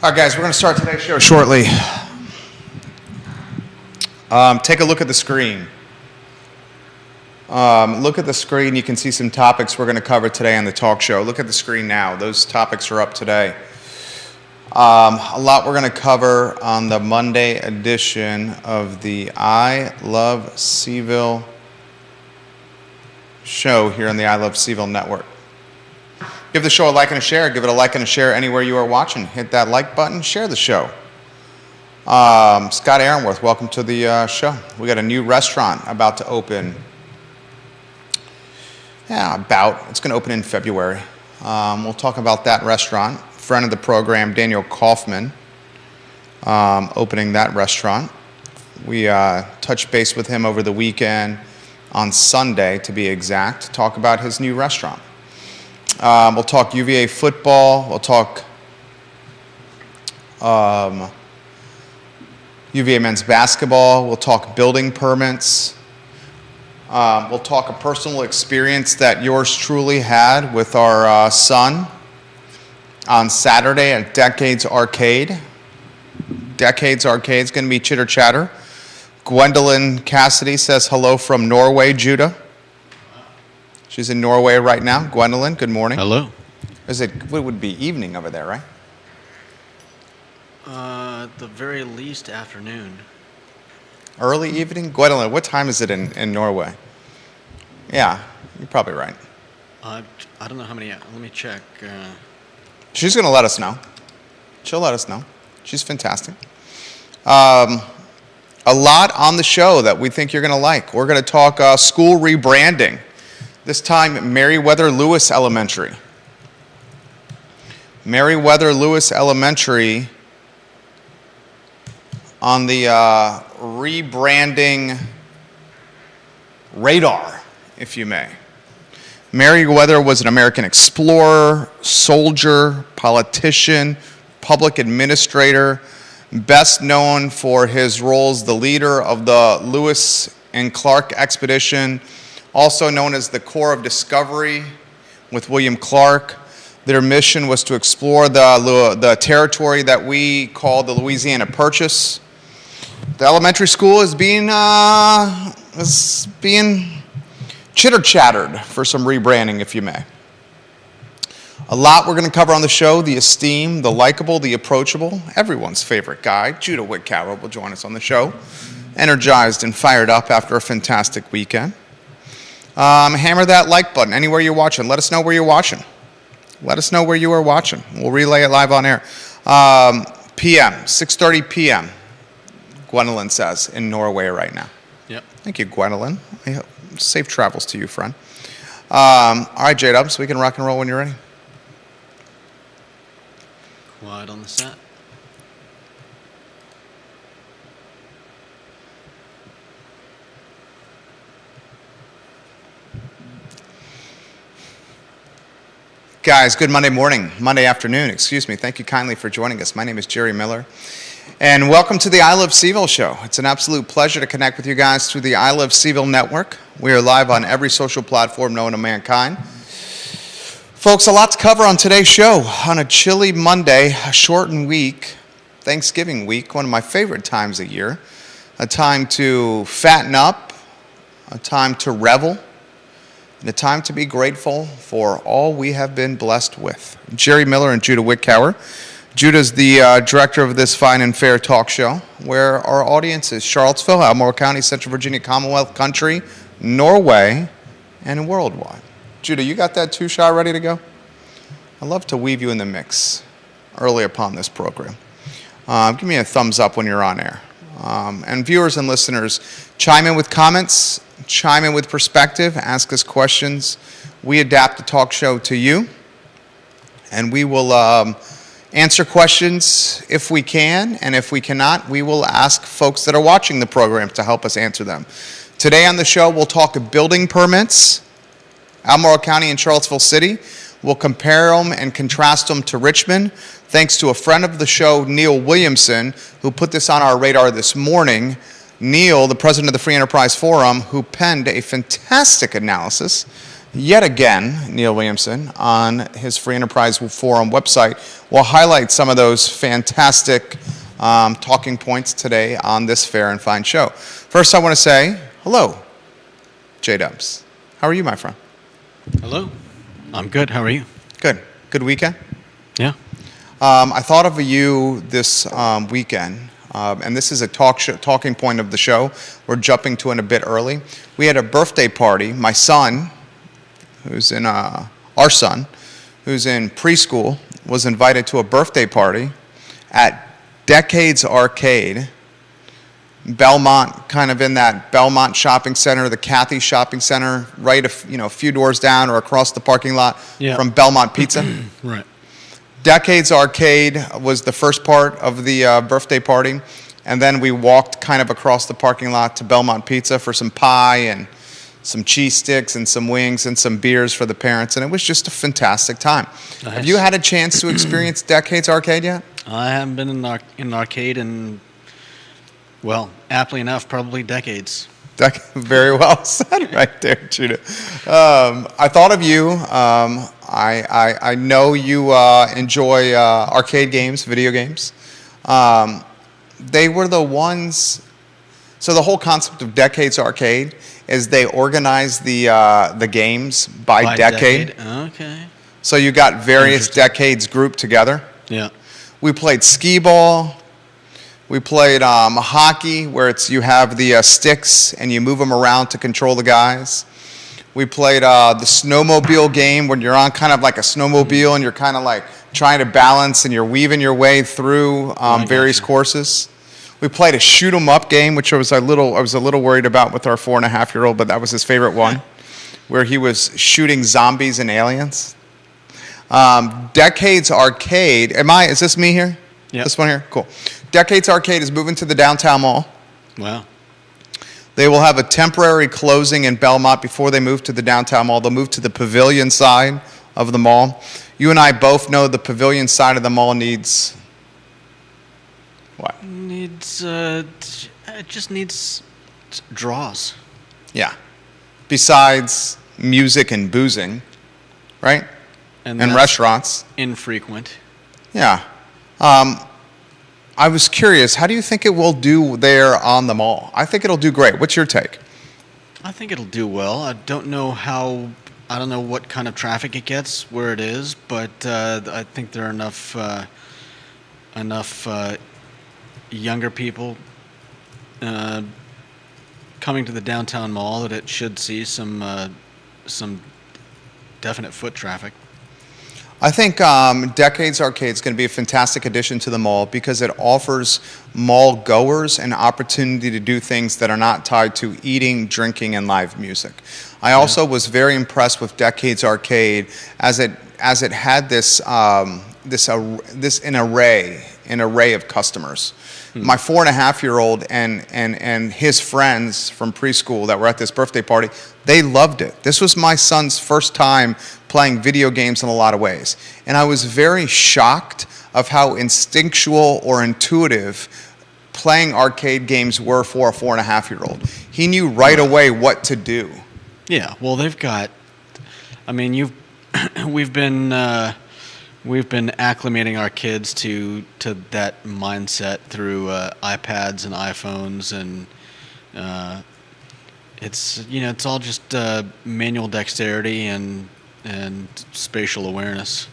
All right, guys, we're going to start today's show shortly. Take a look at the screen. Look at the screen. You can see some topics we're going to cover today on the talk show. Look at the screen now. Those topics are up today. A lot we're going to cover on the Monday edition of the I Love CVille show here on the I Love CVille Network. Give the show a like and a share. Give it a like and a share anywhere you are watching. Hit that like button. Share the show. Scott Aaronworth, welcome to the show. We got a new restaurant about to open. It's going to open in February. We'll talk about that restaurant. Friend of the program, Daniel Kaufman, opening that restaurant. We touched base with him over the weekend on Sunday, to be exact, to talk about his new restaurant. We'll talk UVA football. We'll talk UVA men's basketball. We'll talk building permits. We'll talk a personal experience that yours truly had with our son on Saturday at Decades Arcade. Decades Arcade is going to be chitter chatter. Gwendolyn Cassidy says hello from Norway, Judah. She's in Norway right now. Gwendolyn, good morning. Hello. What would be evening over there, right? At the very least, afternoon. Early evening? Gwendolyn, what time is it in Norway? Yeah, you're probably right. I don't know how many. Let me check. She's going to let us know. She'll let us know. She's fantastic. A lot on the show that we think you're going to like. We're going to talk school rebranding. This time, Meriwether Lewis Elementary. Meriwether Lewis Elementary on the rebranding radar, if you may. Meriwether was an American explorer, soldier, politician, public administrator, best known for his role as the leader of the Lewis and Clark expedition, also known as the Corps of Discovery with William Clark. Their mission was to explore the territory that we call the Louisiana Purchase. The elementary school is being chitter-chattered for some rebranding, if you may. A lot we're going to cover on the show: the esteemed, the likable, the approachable, everyone's favorite guy, Judah Wickower, will join us on the show, energized and fired up after a fantastic weekend. Hammer that like button anywhere you're watching. Let us know where you're watching. Let us know where you are watching. We'll relay it live on air. 6:30 p.m., Gwendolyn says, in Norway right now. Yep. Thank you, Gwendolyn. Safe travels to you, friend. All right, J-Dubs, we can rock and roll when you're ready. Quiet on the set. Guys, good Monday afternoon, excuse me. Thank you kindly for joining us. My name is Jerry Miller, and welcome to the I Love CVille show. It's an absolute pleasure to connect with you guys through the I Love CVille network. We are live on every social platform known to mankind. Folks, a lot to cover on today's show. On a chilly Monday, a shortened week, Thanksgiving week, one of my favorite times of year, a time to fatten up, a time to revel, and a time to be grateful for all we have been blessed with. Jerry Miller and Judah Wickower. Judah's the director of this fine and fair talk show, where our audience is Charlottesville, Albemarle County, Central Virginia, Commonwealth Country, Norway, and worldwide. Judah, you got that two-shot ready to go? I'd love to weave you in the mix early upon this program. Give me a thumbs up when you're on air. And viewers and listeners, chime in with comments, chime in with perspective, ask us questions. We adapt the talk show to you, and we will answer questions if we can, and if we cannot, we will ask folks that are watching the program to help us answer them. Today on the show, we'll talk building permits, Albemarle County and Charlottesville City. We'll compare them and contrast them to Richmond, thanks to a friend of the show, Neil Williamson, who put this on our radar this morning. Neil, the president of the Free Enterprise Forum, who penned a fantastic analysis yet again, Neil Williamson, on his Free Enterprise Forum website, will highlight some of those fantastic talking points today on this fair and fine show. First, I want to say hello, J-Dubs. How are you, my friend? Hello. I'm good. How are you? Good. Good weekend? Yeah. I thought of you this weekend, and this is a talking point of the show. We're jumping to it a bit early. We had a birthday party. My son, who's in our son, who's in preschool, was invited to a birthday party at Decades Arcade, Belmont, kind of in that Belmont shopping center, the Cathy shopping center, right a few doors down or across the parking lot from Belmont Pizza. Right. Decades Arcade was the first part of the birthday party, and then we walked kind of across the parking lot to Belmont Pizza for some pie and some cheese sticks and some wings and some beers for the parents, and it was just a fantastic time. Nice. Have you had a chance to experience Decades Arcade yet? I haven't been in an arcade in, well, aptly enough, probably decades. Very well said right there, Judah. I thought of you. I know you enjoy arcade games, video games. They were the ones. So the whole concept of Decades Arcade is they organize the games by decade. Okay. So you got various decades grouped together. Yeah. We played skee ball. We played hockey, where you have the sticks and you move them around to control the guys. We played the snowmobile game, when you're on kind of like a snowmobile and you're kind of like trying to balance and you're weaving your way through various courses. We played a shoot 'em up game, which I was a little worried about with our 4.5-year-old, but that was his favorite one, where he was shooting zombies and aliens. Decades Arcade. Is this me here? Yeah. This one here? Cool. Decades Arcade is moving to the downtown mall. Wow. They will have a temporary closing in Belmont before they move to the downtown mall. They'll move to the pavilion side of the mall. You and I both know the pavilion side of the mall needs what? It just needs draws. Yeah. Besides music and boozing, right? And that's restaurants. Infrequent. Yeah. I was curious, how do you think it will do there on the mall? I think it'll do great. What's your take? I think it'll do well. I don't know what kind of traffic it gets where it is, but I think there are enough younger people coming to the downtown mall that it should see some definite foot traffic. I think Decades Arcade is going to be a fantastic addition to the mall because it offers mall goers an opportunity to do things that are not tied to eating, drinking, and live music. I also was very impressed with Decades Arcade as it had this array of customers. My 4.5-year-old and his friends from preschool that were at this birthday party, they loved it. This was my son's first time playing video games in a lot of ways. And I was very shocked of how instinctual or intuitive playing arcade games were for a 4.5-year-old. He knew right away what to do. Yeah, well, they've got. I mean, we've been acclimating our kids to that mindset through iPads and iPhones, and it's all just manual dexterity and spatial awareness.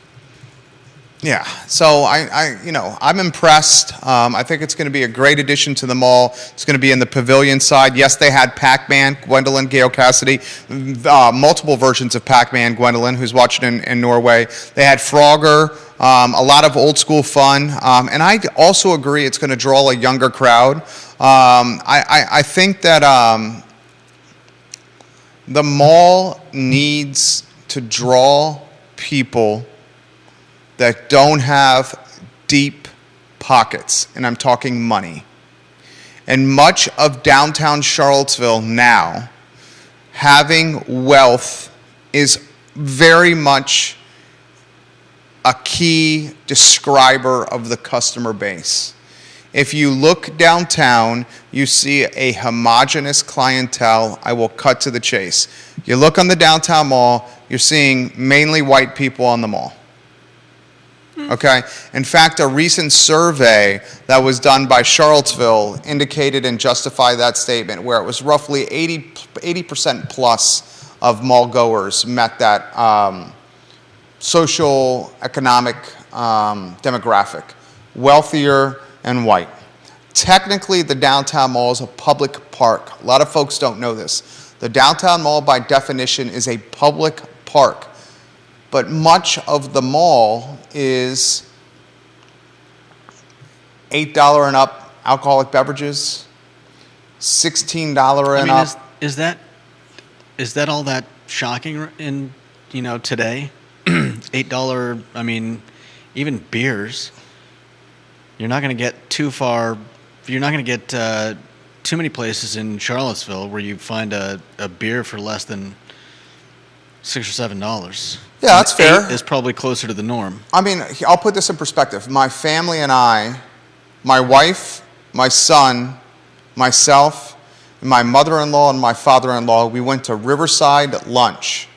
Yeah, so I'm impressed. I think it's going to be a great addition to the mall. It's going to be in the pavilion side. Yes, they had Pac-Man, Gwendolyn, Gail Cassidy, multiple versions of Pac-Man, Gwendolyn, who's watching in Norway. They had Frogger, a lot of old school fun, and I also agree it's going to draw a younger crowd. I think that the mall needs to draw people that don't have deep pockets, and I'm talking money. And much of downtown Charlottesville now, having wealth is very much a key describer of the customer base. If you look downtown, you see a homogeneous clientele. I will cut to the chase. You look on the downtown mall, you're seeing mainly white people on the mall. Okay? In fact, a recent survey that was done by Charlottesville indicated and justified that statement, where it was roughly 80% plus of mall goers met that social, economic demographic, wealthier and white. Technically, the downtown mall is a public park. A lot of folks don't know this. The downtown mall, by definition, is a public park. But much of the mall is $8 and up alcoholic beverages, $16 and up. Is that all that shocking in today? $8. I mean, even beers. You're not going to get too far. You're not going to get too many places in Charlottesville where you find a beer for less than $6 or $7. Yeah, that's fair. $8 is probably closer to the norm. I mean, I'll put this in perspective. My family and I, my wife, my son, myself, my mother-in-law, and my father-in-law, we went to Riverside lunch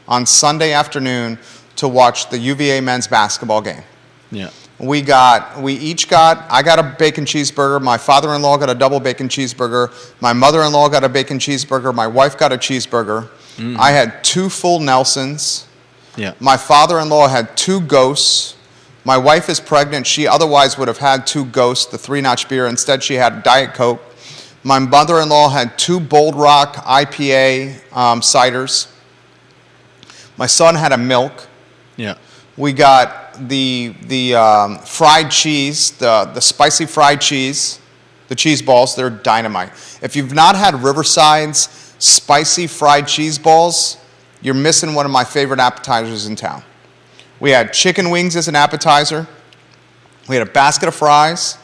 on Sunday afternoon to watch the UVA men's basketball game. Yeah. I got a bacon cheeseburger. My father-in-law got a double bacon cheeseburger. My mother-in-law got a bacon cheeseburger. My wife got a cheeseburger. Mm. I had 2 full Nelsons. Yeah. My father-in-law had 2 Ghosts. My wife is pregnant. She otherwise would have had 2 Ghosts, the 3-notch beer. Instead, she had Diet Coke. My mother-in-law had 2 Bold Rock IPA ciders. My son had a milk. Yeah. We got the fried cheese, the spicy fried cheese, the cheese balls. They're dynamite. If you've not had Riverside's spicy fried cheese balls, you're missing one of my favorite appetizers in town. We had chicken wings as an appetizer. We had a basket of fries.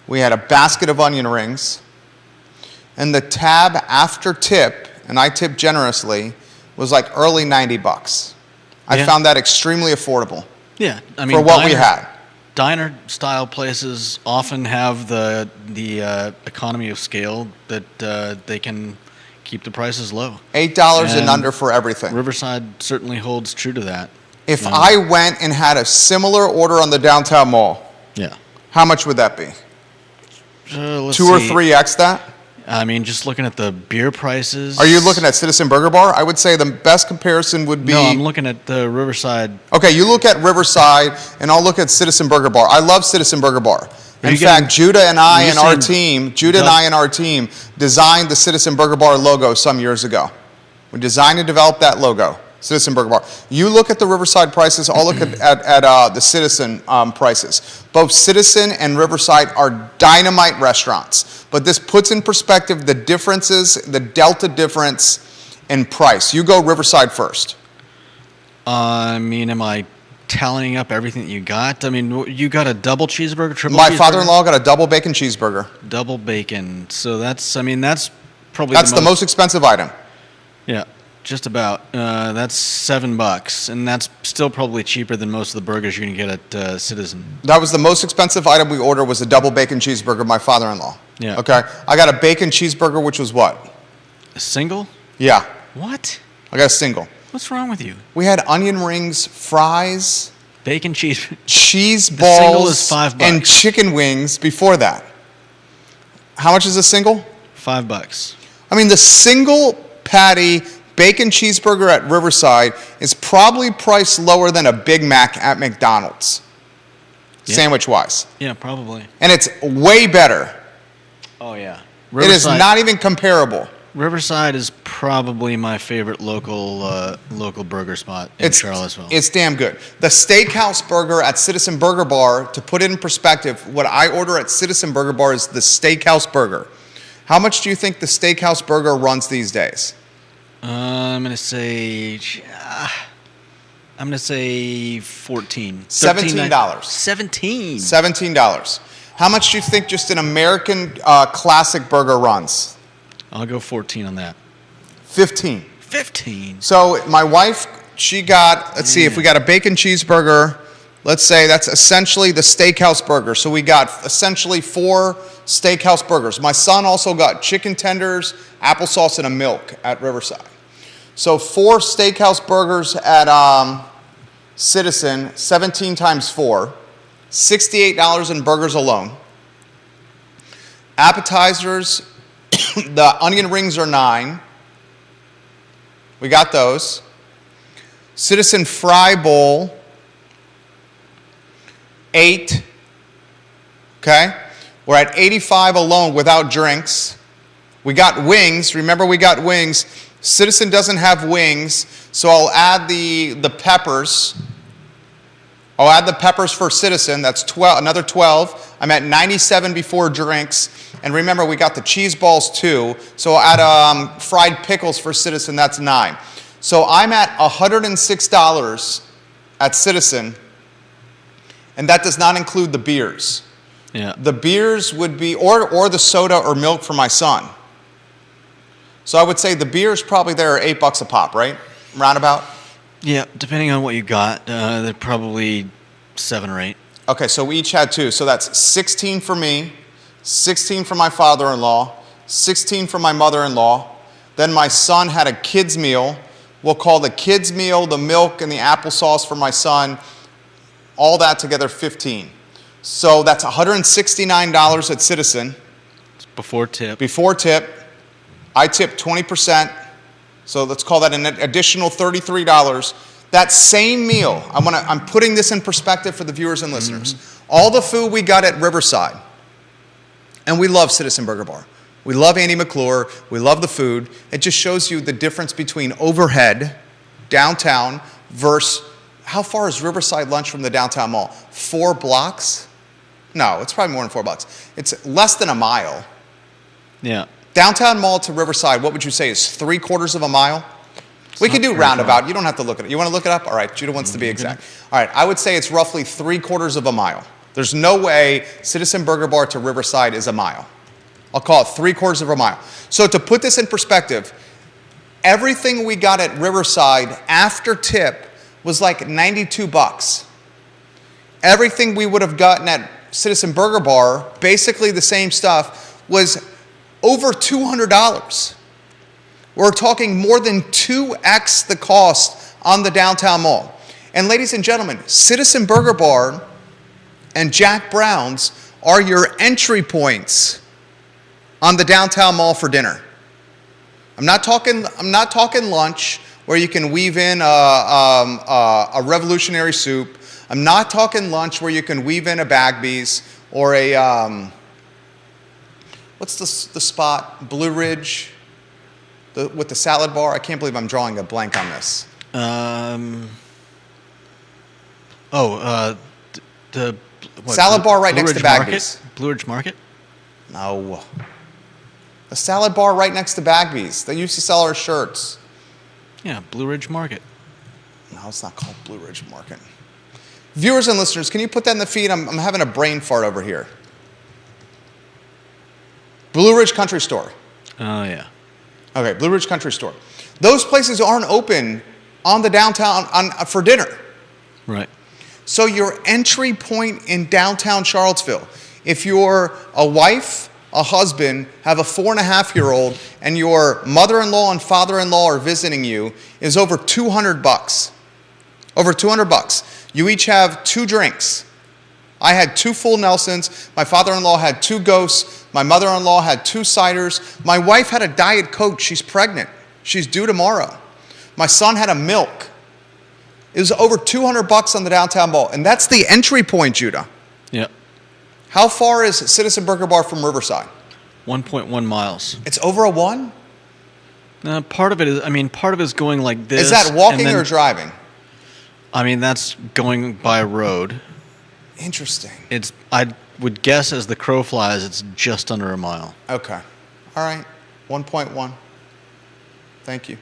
We had a basket of onion rings. And the tab after tip, and I tipped generously, was like early $90. I found that extremely affordable. Yeah, I mean, for what we had. Diner-style places often have the economy of scale that they can keep the prices low. $8 and under for everything. Riverside certainly holds true to that. If I went and had a similar order on the downtown mall, yeah, how much would that be? Let's 2 or see. 3x that? I mean, just looking at the beer prices. Are you looking at Citizen Burger Bar? I would say the best comparison would be... No, I'm looking at the Riverside. Okay, you look at Riverside, and I'll look at Citizen Burger Bar. I love Citizen Burger Bar. In fact, Judah and I and our team designed the Citizen Burger Bar logo some years ago. We designed and developed that logo, Citizen Burger Bar. You look at the Riverside prices, I'll look at the Citizen prices. Both Citizen and Riverside are dynamite restaurants. But this puts in perspective the differences, the delta difference in price. You go Riverside first. I mean, am I tallying up everything that you got? I mean, you got a double cheeseburger, triple My cheeseburger? father-in-law got a double bacon cheeseburger. Double bacon. So that's probably That's the most expensive item. Yeah, just about. That's $7, and that's still probably cheaper than most of the burgers you're going to get at Citizen. That was the most expensive item we ordered, was a double bacon cheeseburger, my father-in-law. Yeah. Okay. I got a bacon cheeseburger, which was what? A single? Yeah. What? I got a single. What's wrong with you? We had onion rings, fries, Bacon cheese. cheese The single is balls, $5. and chicken wings before that. How much is a single? $5. I mean, the single patty bacon cheeseburger at Riverside is probably priced lower than a Big Mac at McDonald's, sandwich-wise. Yeah, probably. And it's way better. Oh, yeah. It is not even comparable. Riverside is probably my favorite local burger spot in Charlottesville. It's damn good. The steakhouse burger at Citizen Burger Bar, to put it in perspective, what I order at Citizen Burger Bar is the steakhouse burger. How much do you think the steakhouse burger runs these days? I'm going to say 14. $17. 17. $17. How much do you think just an American classic burger runs? I'll go 14 on that. 15. 15. So my wife, she got, let's see, if we got a bacon cheeseburger Let's say that's essentially the steakhouse burger. So we got essentially 4 steakhouse burgers. My son also got chicken tenders, applesauce, and a milk at Riverside. So 4 steakhouse burgers at Citizen, 17 times 4, $68 in burgers alone. Appetizers, the onion rings are $9. We got those. Citizen fry bowl, $8. Okay? We're at $85 alone without drinks. We got wings. Remember, we got wings. Citizen doesn't have wings, so I'll add the peppers. I'll add the peppers for Citizen. That's another 12. I'm at 97 before drinks. And remember, we got the cheese balls too. So I'll add fried pickles for Citizen. That's 9. So I'm at $106 at Citizen, and that does not include the beers. Yeah. The beers would be, or the soda or milk for my son. So I would say the beers probably there are $8 a pop, right? Roundabout? Yeah, depending on what you got, they're probably 7 or 8. Okay, so we each had 2. So that's 16 for me, 16 for my father-in-law, 16 for my mother-in-law. Then my son had a kid's meal. We'll call the kid's meal, the milk, and the applesauce for my son. All that together, 15. So that's $169 at Citizen. It's before tip. Before tip. I tip 20%. So let's call that an additional $33. That same meal, I'm putting this in perspective for the viewers and listeners. All the food we got at Riverside, and we love Citizen Burger Bar. We love Andy McClure. We love the food. It just shows you the difference between overhead, downtown, versus how far is Riverside lunch from the downtown mall? 4 blocks? No, it's probably more than 4 blocks. It's less than a mile. Yeah. Downtown mall to Riverside, what would you say is 3/4 of a mile? We could do roundabout. You don't have to look at it. You want to look it up? All right, Judah wants to be exact. All right, I would say it's roughly 3/4 of a mile. There's no way Citizen Burger Bar to Riverside is a mile. I'll call it 3/4 of a mile. So to put this in perspective, everything we got at Riverside after tip was like $92. Everything we would have gotten at Citizen Burger Bar, basically the same stuff, was over $200. We're talking more than 2x the cost on the downtown mall. And ladies and gentlemen, Citizen Burger Bar and Jack Brown's are your entry points on the downtown mall for dinner. I'm not talking lunch where you can weave in a revolutionary soup. I'm not talking lunch where you can weave in a Bagby's or a what's the spot? Blue Ridge, with the salad bar. I can't believe I'm drawing a blank on this. The salad bar right next to Bagby's. Blue Ridge Market? No. The salad bar right next to Bagby's. They used to sell our shirts. Yeah, Blue Ridge Market. No, it's not called Blue Ridge Market. Viewers and listeners, can you put that in the feed? I'm having a brain fart over here. Blue Ridge Country Store. Oh, yeah. Okay, Blue Ridge Country Store. Those places aren't open on the downtown for dinner. Right. So your entry point in downtown Charlottesville, if you're a wife, a husband, have a 4.5-year-old, and your mother-in-law and father-in-law are visiting you, is over $200. Over $200. You each have 2 drinks. I had 2 full Nelsons. My father-in-law had 2 Ghosts. My mother-in-law had 2 ciders. My wife had a Diet Coke. She's pregnant. She's due tomorrow. My son had a milk. It was over $200 on the downtown mall. And that's the entry point, Judah. Yep. How far is Citizen Burger Bar from Riverside? 1.1 miles. It's over a 1? Part of it is going like this. Is that walking or driving? I mean, that's going by road. Interesting. I would guess as the crow flies, it's just under a mile. Okay. All right. 1.1. Thank you.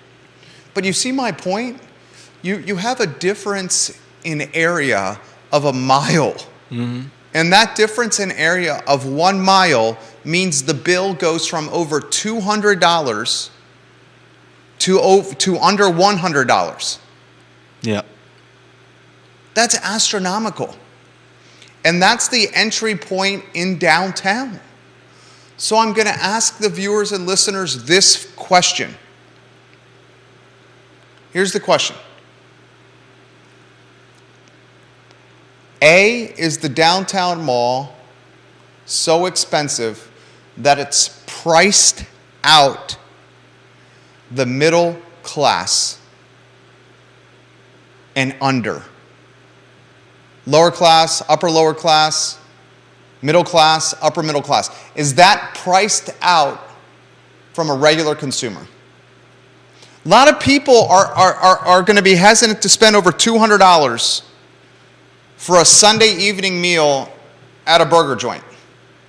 But you see my point? You have a difference in area of a mile. Mm-hmm. And that difference in area of 1 mile means the bill goes from over $200 to under $100. Yeah. That's astronomical. And that's the entry point in downtown. So I'm going to ask the viewers and listeners this question. Here's the question. A, is the downtown mall so expensive that it's priced out the middle class and under? Lower class, upper lower class, middle class, upper middle class. Is that priced out from a regular consumer? A lot of people are going to be hesitant to spend over $200 for a Sunday evening meal at a burger joint.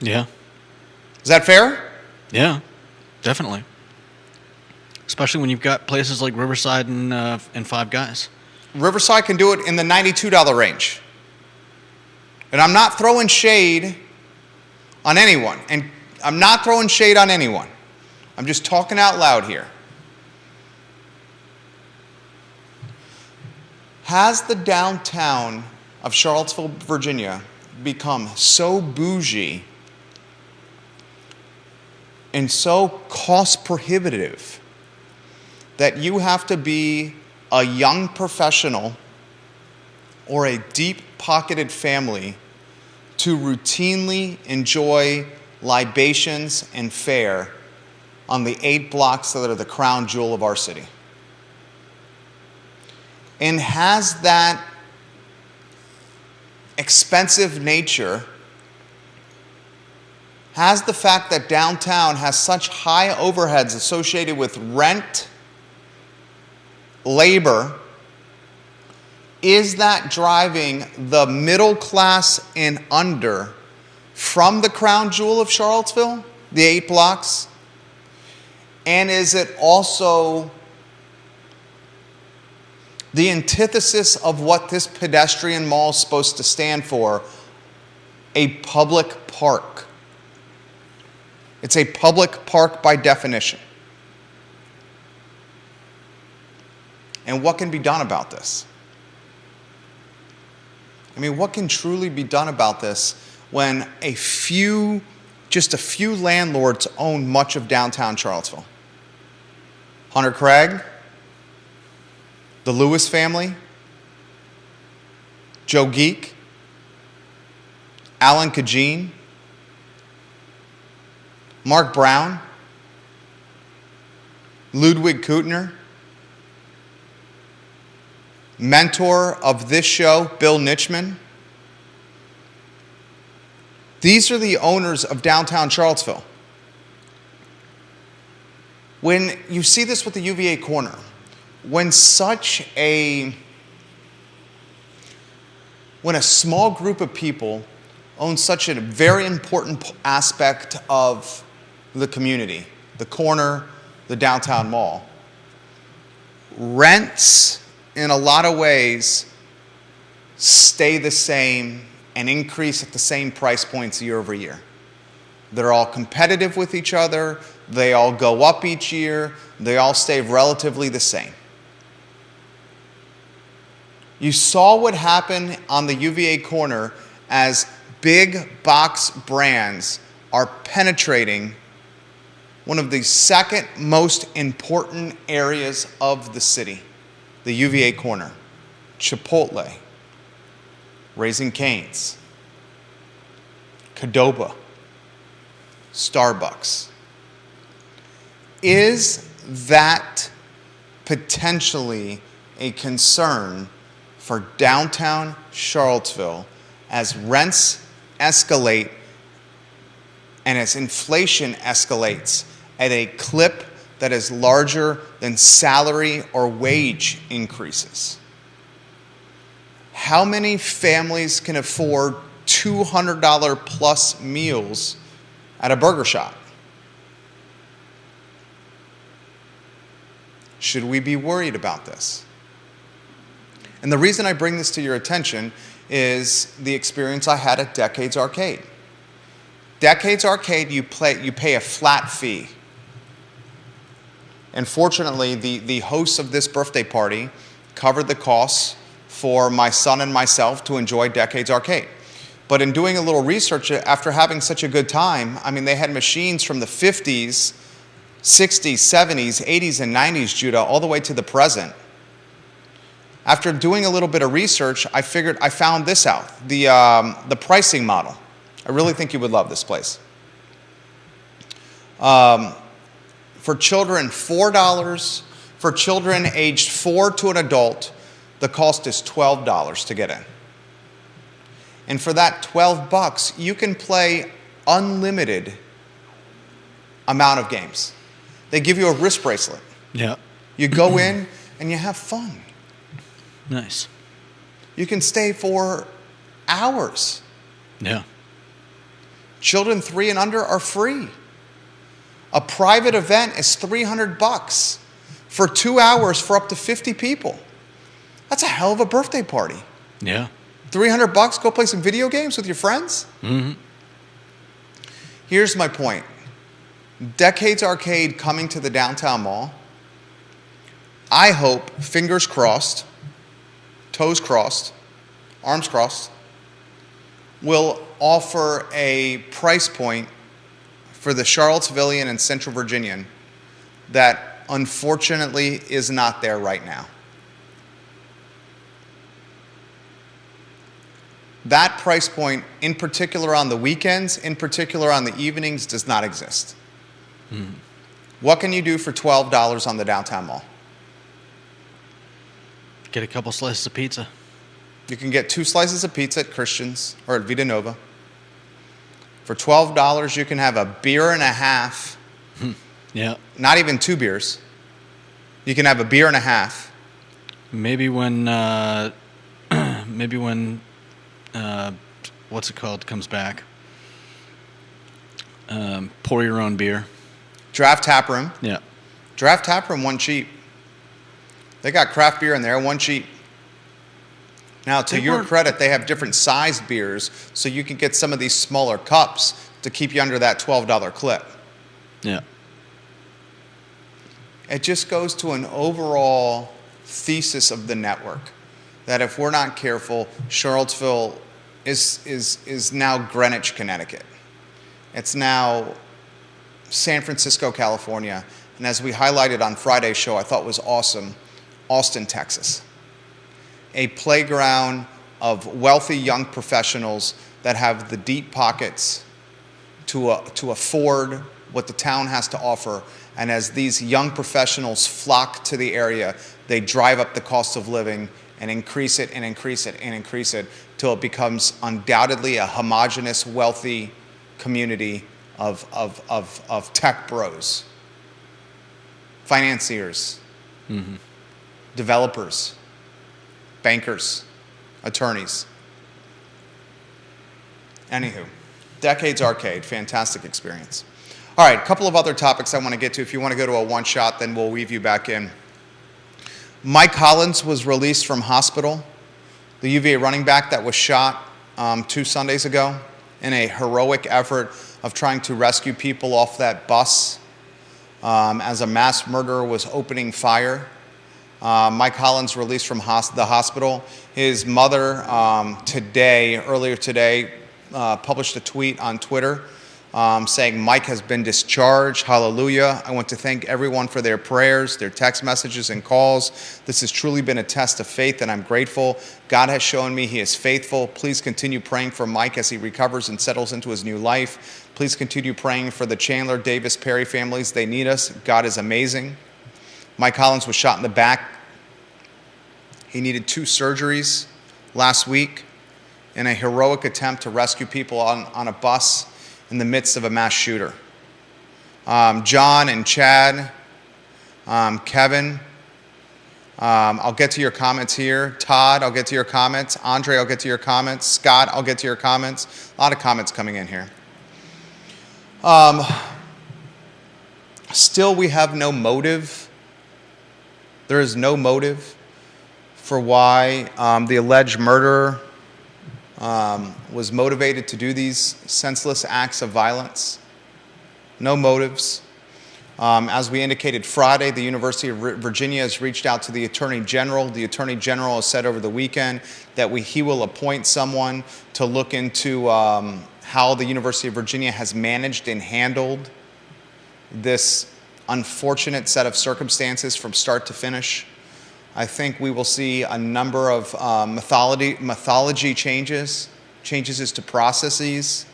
Yeah. Is that fair? Yeah, definitely. Especially when you've got places like Riverside and Five Guys. Riverside can do it in the $92 range. And I'm not throwing shade on anyone. And I'm not throwing shade on anyone. I'm just talking out loud here. Has the downtown of Charlottesville, Virginia become so bougie and so cost prohibitive that you have to be a young professional or a deep-pocketed family to routinely enjoy libations and fare on the 8 blocks that are the crown jewel of our city? And has that expensive nature, has the fact that downtown has such high overheads associated with rent, labor, is that driving the middle class and under from the crown jewel of Charlottesville, the 8 blocks? And is it also the antithesis of what this pedestrian mall is supposed to stand for, a public park? It's a public park by definition. And what can be done about this? I mean, what can truly be done about this when just a few landlords own much of downtown Charlottesville? Hunter Craig, the Lewis family, Joe Geek, Alan Kajin, Mark Brown, Ludwig Kutner, mentor of this show, Bill Nichman. These are the owners of downtown Charlottesville. When you see this with the UVA corner, when a small group of people own such a very important aspect of the community, the corner, the downtown mall, rents in a lot of ways stay the same and increase at the same price points year over year. They're all competitive with each other. They all go up each year. They all stay relatively the same. You saw what happened on the UVA corner as big box brands are penetrating one of the second most important areas of the city, the UVA corner. Chipotle, Raising Cane's, Qdoba, Starbucks. Is that potentially a concern for downtown Charlottesville as rents escalate and as inflation escalates at a clip that is larger than salary or wage increases? How many families can afford $200 plus meals at a burger shop? Should we be worried about this? And the reason I bring this to your attention is the experience I had at Decades Arcade. Decades Arcade, you pay a flat fee. And fortunately, the hosts of this birthday party covered the costs for my son and myself to enjoy Decades Arcade. But in doing a little research, after having such a good time, I mean, they had machines from the 50s, 60s, 70s, 80s, and 90s, Judah, all the way to the present. After doing a little bit of research, I found this out, the pricing model. I really think you would love this place. For children, $4. For children aged 4 to an adult, the cost is $12 to get in. And for that $12, you can play unlimited amount of games. They give you a wrist bracelet. Yeah. You go in and you have fun. Nice. You can stay for hours. Yeah. Children 3 and under are free. A private event is $300 for 2 hours for up to 50 people. That's a hell of a birthday party. Yeah. $300, go play some video games with your friends? Mm-hmm. Here's my point. Decades Arcade coming to the downtown mall. I hope, fingers crossed, toes crossed, arms crossed, will offer a price point for the Charlottesvillian and Central Virginian that unfortunately is not there right now. That price point, in particular on the weekends, in particular on the evenings, does not exist. What can you do for $12 on the downtown mall? Get a couple slices of pizza. You can get 2 slices of pizza at Christian's or at Vita Nova. For $12, you can have a beer and a half. Yeah. Not even 2 beers. You can have a beer and a half. Maybe when what's it called comes back. Pour your own beer. Draft Tap Room. Yeah. Draft Tap Room, 1 cheap. They got craft beer in there, 1 cheap. Now, to your credit, they have different sized beers, so you can get some of these smaller cups to keep you under that $12 clip. Yeah. It just goes to an overall thesis of the network that if we're not careful, Charlottesville is now Greenwich, Connecticut. It's now San Francisco, California. And as we highlighted on Friday's show, I thought was awesome, Austin, Texas. A playground of wealthy young professionals that have the deep pockets to afford what the town has to offer. And as these young professionals flock to the area, they drive up the cost of living and increase it and increase it and increase it till it becomes undoubtedly a homogenous, wealthy community of tech bros, financiers, developers, bankers, attorneys. Anywho, Decades Arcade, fantastic experience. All right, a couple of other topics I want to get to. If you want to go to a one-shot, then we'll weave you back in. Mike Hollins was released from hospital, the UVA running back that was shot 2 Sundays ago in a heroic effort of trying to rescue people off that bus as a mass murderer was opening fire. Mike Hollins released from the hospital. His mother earlier today, published a tweet on Twitter saying, "Mike has been discharged. Hallelujah. I want to thank everyone for their prayers, their text messages and calls. This has truly been a test of faith, and I'm grateful. God has shown me he is faithful. Please continue praying for Mike as he recovers and settles into his new life. Please continue praying for the Chandler, Davis, Perry families. They need us. God is amazing." Mike Hollins was shot in the back. He needed 2 surgeries last week in a heroic attempt to rescue people on a bus in the midst of a mass shooter. John and Chad, Kevin, I'll get to your comments here. Todd, I'll get to your comments. Andre, I'll get to your comments. Scott, I'll get to your comments. A lot of comments coming in here. Still, we have no motive. There is no motive for why the alleged murderer was motivated to do these senseless acts of violence. No motives. As we indicated Friday, the University of Virginia has reached out to the Attorney General. The Attorney General has said over the weekend that he will appoint someone to look into how the University of Virginia has managed and handled this unfortunate set of circumstances from start to finish. I think we will see a number of methodology changes as to processes,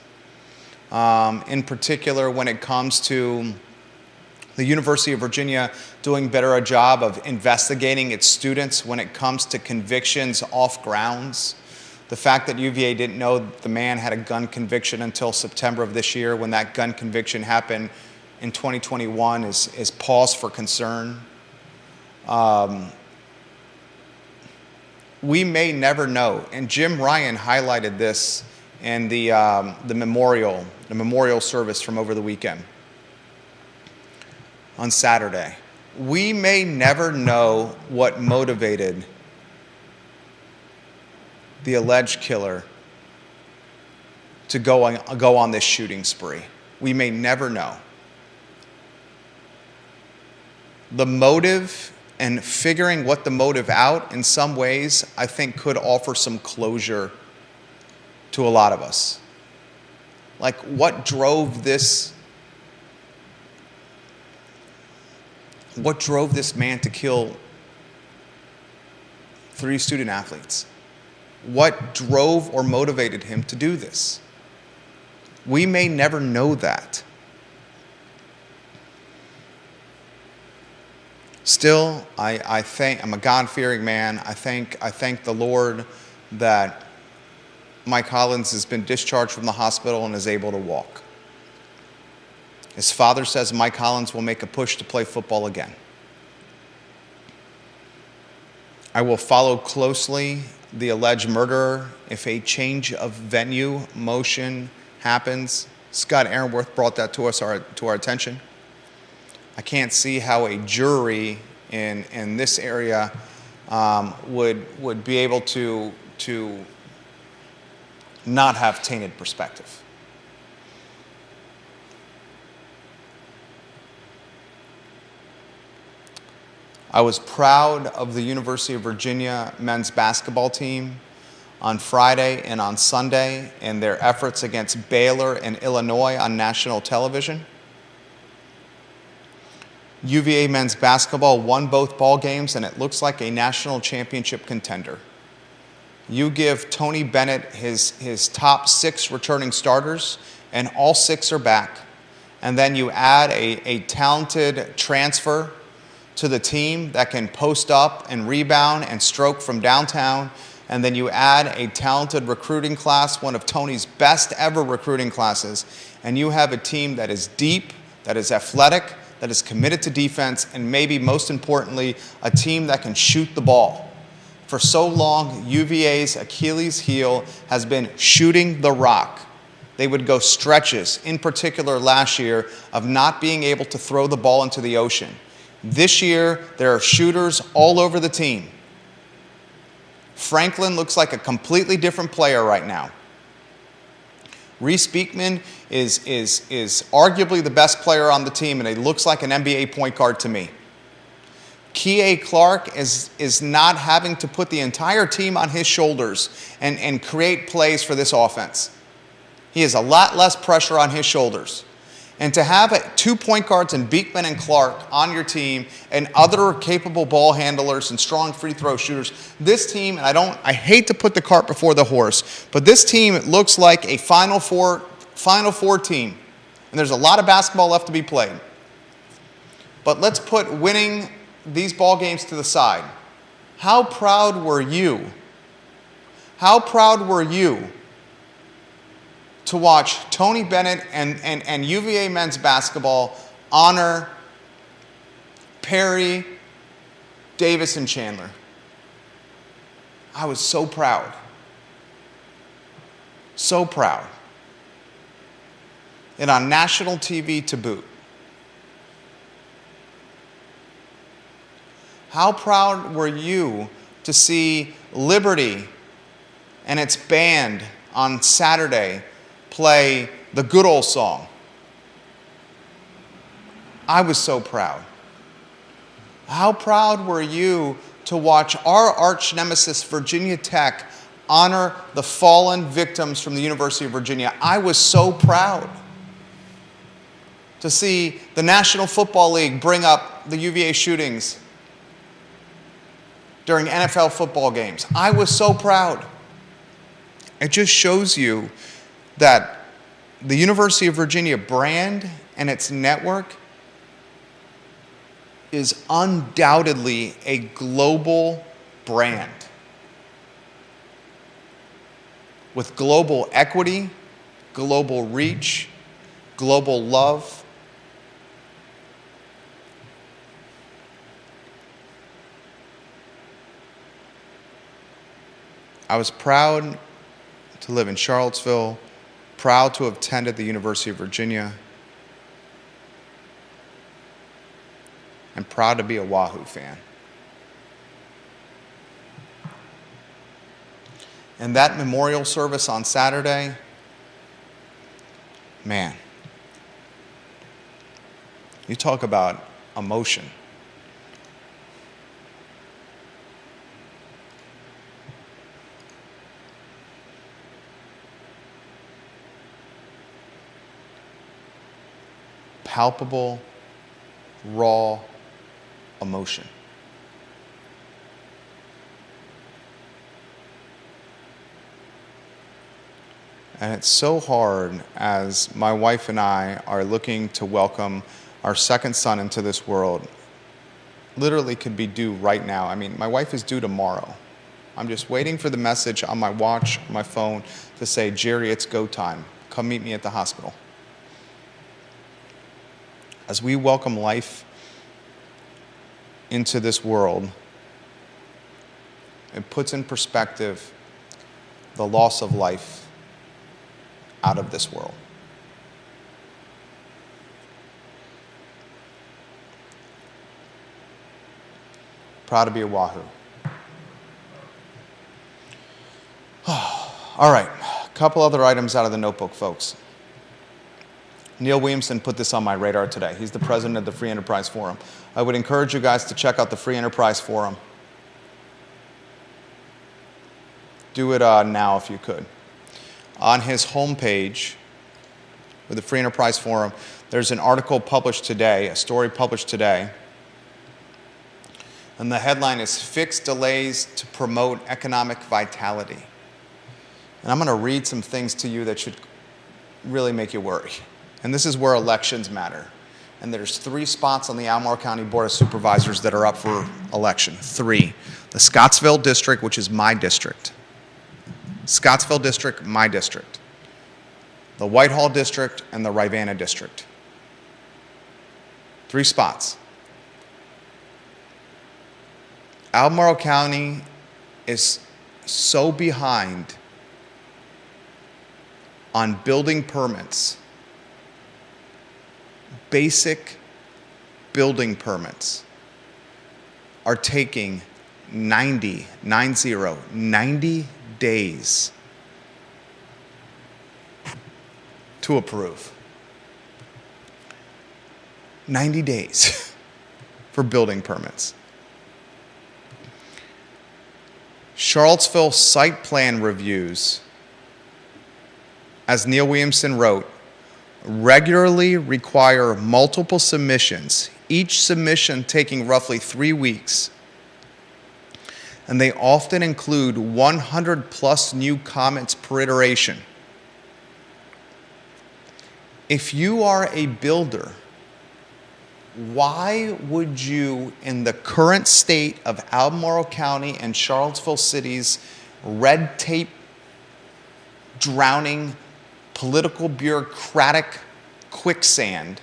in particular when it comes to the University of Virginia doing better a job of investigating its students when it comes to convictions off grounds. The fact that UVA didn't know that the man had a gun conviction until September of this year, when that gun conviction happened in 2021, is pause for concern. We may never know, and Jim Ryan highlighted this in the memorial service from over the weekend on Saturday. We may never know what motivated the alleged killer to go on this shooting spree. We may never know. The motive and figuring what the motive out in some ways, I think, could offer some closure to a lot of us. Like, what drove this man to kill 3 student athletes? What drove or motivated him to do this? We may never know that. Still, I'm a God-fearing man. I thank the Lord that Mike Hollins has been discharged from the hospital and is able to walk. His father says Mike Hollins will make a push to play football again. I will follow closely the alleged murderer if a change of venue motion happens. Scott Aaronworth brought that to our attention. I can't see how a jury in this area would be able to not have tainted perspective. I was proud of the University of Virginia men's basketball team on Friday and on Sunday in their efforts against Baylor and Illinois on national television. UVA men's basketball won both ball games, and it looks like a national championship contender. You give Tony Bennett his top 6 returning starters, and all 6 are back. And then you add a talented transfer to the team that can post up and rebound and stroke from downtown. And then you add a talented recruiting class, one of Tony's best ever recruiting classes. And you have a team that is deep, that is athletic, that is committed to defense, and maybe most importantly, a team that can shoot the ball. For so long, UVA's Achilles heel has been shooting the rock. They would go stretches, in particular last year, of not being able to throw the ball into the ocean. This year, there are shooters all over the team. Franklin looks like a completely different player right now. Reese Beekman is arguably the best player on the team, and he looks like an NBA point guard to me. Kie Clark is not having to put the entire team on his shoulders and create plays for this offense. He has a lot less pressure on his shoulders. And to have 2 point guards in Beekman and Clark on your team and other capable ball handlers and strong free throw shooters, this team, and I hate to put the cart before the horse, but this team looks like a Final Four team. And there's a lot of basketball left to be played. But let's put winning these ball games to the side. How proud were you? How proud were you to watch Tony Bennett and UVA men's basketball honor Perry, Davis, and Chandler? I was so proud. So proud. And on national TV to boot. How proud were you to see Liberty and its band on Saturday play the Good Old Song? I was so proud. How proud were you to watch our arch nemesis, Virginia Tech, honor the fallen victims from the University of Virginia? I was so proud to see the National Football League bring up the UVA shootings during NFL football games. I was so proud. It just shows you that the University of Virginia brand and its network is undoubtedly a global brand with global equity, global reach, global love. I was proud to live in Charlottesville, proud to have attended the University of Virginia, and proud to be a Wahoo fan. And that memorial service on Saturday, man, you talk about emotion. Palpable, raw emotion. And it's so hard as my wife and I are looking to welcome our second son into this world. Literally could be due right now. I mean, my wife is due tomorrow. I'm just waiting for the message on my watch, my phone, to say, Jerry, it's go time. Come meet me at the hospital. As we welcome life into this world, it puts in perspective the loss of life out of this world. Proud to be a Wahoo. All right, a couple other items out of the notebook, folks. Neil Williamson put this on my radar today. He's the president of the Free Enterprise Forum. I would encourage you guys to check out the Free Enterprise Forum. Do it now if you could. On his homepage with the Free Enterprise Forum, there's an article published today, a story published today, and the headline is Fix Delays to Promote Economic Vitality. And I'm going to read some things to you that should really make you worry. And this is where elections matter. And there's 3 spots on the Albemarle County Board of Supervisors that are up for election. 3. The Scottsville District, which is my district. Scottsville District, my district. The Whitehall District and the Rivanna District. 3 spots. Albemarle County is so behind on building permits. Basic building permits are taking 90 days to approve. 90 days for building permits. Charlottesville site plan reviews, as Neil Williamson wrote, regularly require multiple submissions, each submission taking roughly 3 weeks. And they often include 100 plus new comments per iteration. If you are a builder, why would you, in the current state of Albemarle County and Charlottesville City's red tape drowning political bureaucratic quicksand,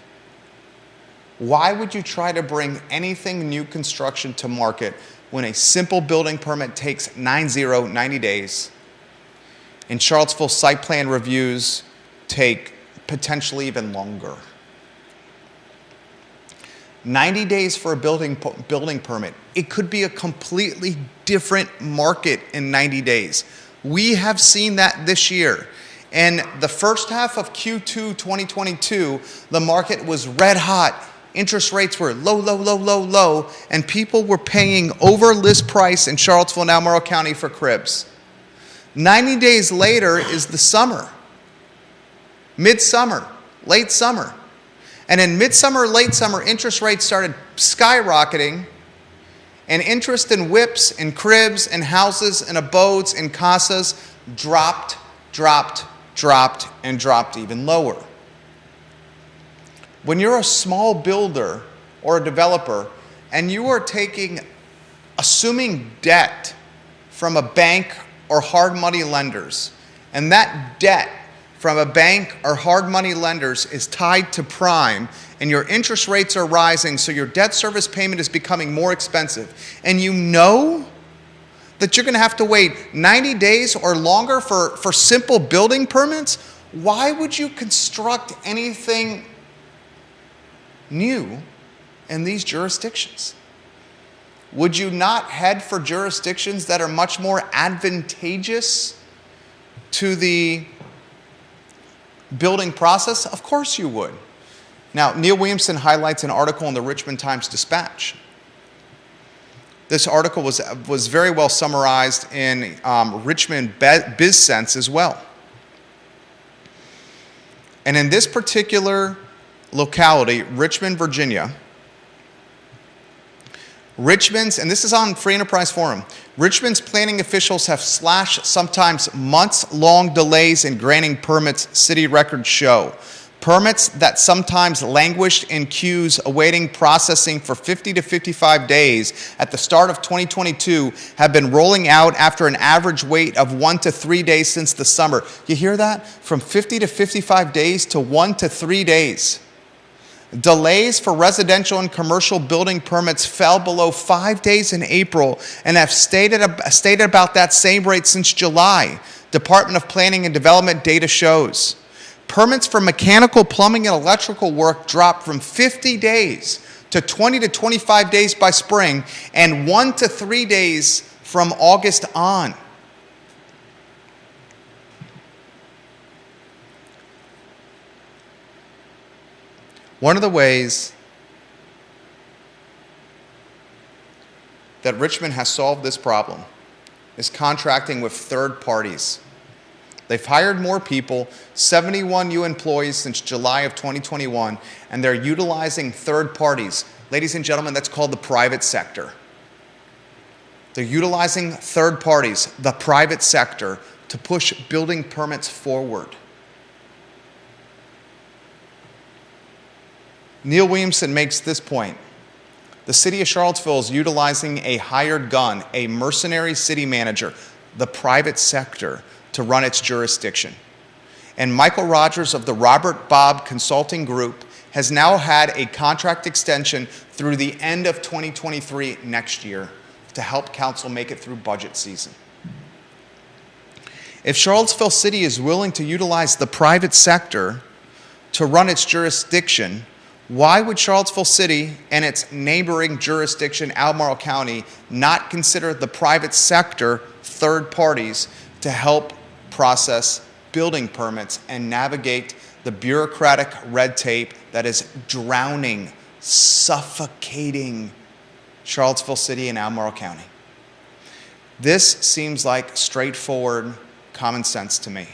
why would you try to bring anything new construction to market when a simple building permit takes 90 days and Charlottesville site plan reviews take potentially even longer? 90 days for a building permit. It could be a completely different market in 90 days. We have seen that this year. And the first half of Q2 2022, the market was red hot. interest rates were low, low, low, low, low, and people were paying over list price in Charlottesville and Albemarle County for cribs. 90 days later is the summer, midsummer, late summer. And in midsummer, late summer, interest rates started skyrocketing, and interest in whips and cribs and houses and abodes and casas dropped, and dropped even lower. When you're a small builder or a developer and you are assuming debt from a bank or hard money lenders, and that debt from a bank or hard money lenders is tied to prime, and your interest rates are rising, so your debt service payment is becoming more expensive, and you know that you're going to have to wait 90 days or longer for simple building permits, why would you construct anything new in these jurisdictions? Would you not head for jurisdictions that are much more advantageous to the building process? Of course you would. Now, Neil Williamson highlights an article in the Richmond Times-Dispatch. This article was very well summarized in Richmond BizSense as well. And in this particular locality, Richmond, Virginia, and this is on Free Enterprise Forum, Richmond's planning officials have slashed sometimes months-long delays in granting permits, city records show. Permits that sometimes languished in queues awaiting processing for 50 to 55 days at the start of 2022 have been rolling out after an average wait of 1 to 3 days since the summer. You hear that? From 50 to 55 days to 1 to 3 days. Delays for residential and commercial building permits fell below 5 days in April and have stayed about that same rate since July, Department of Planning and Development data shows. Permits for mechanical, plumbing, and electrical work dropped from 50 days to 20 to 25 days by spring and 1 to 3 days from August on. One of the ways that Richmond has solved this problem is contracting with third parties. They've hired more people, 71 new employees since July of 2021, and they're utilizing third parties. Ladies and gentlemen, that's called the private sector. They're utilizing third parties, the private sector, to push building permits forward. Neil Williamson makes this point. The city of Charlottesville is utilizing a hired gun, a mercenary city manager, the private sector, to run its jurisdiction. And Michael Rogers of the Robert Bob Consulting Group has now had a contract extension through the end of 2023 next year to help council make it through budget season. If Charlottesville City is willing to utilize the private sector to run its jurisdiction, why would Charlottesville City and its neighboring jurisdiction, Albemarle County, not consider the private sector third parties to help process building permits and navigate the bureaucratic red tape that is drowning, suffocating Charlottesville City and Albemarle County? This seems like straightforward common sense to me.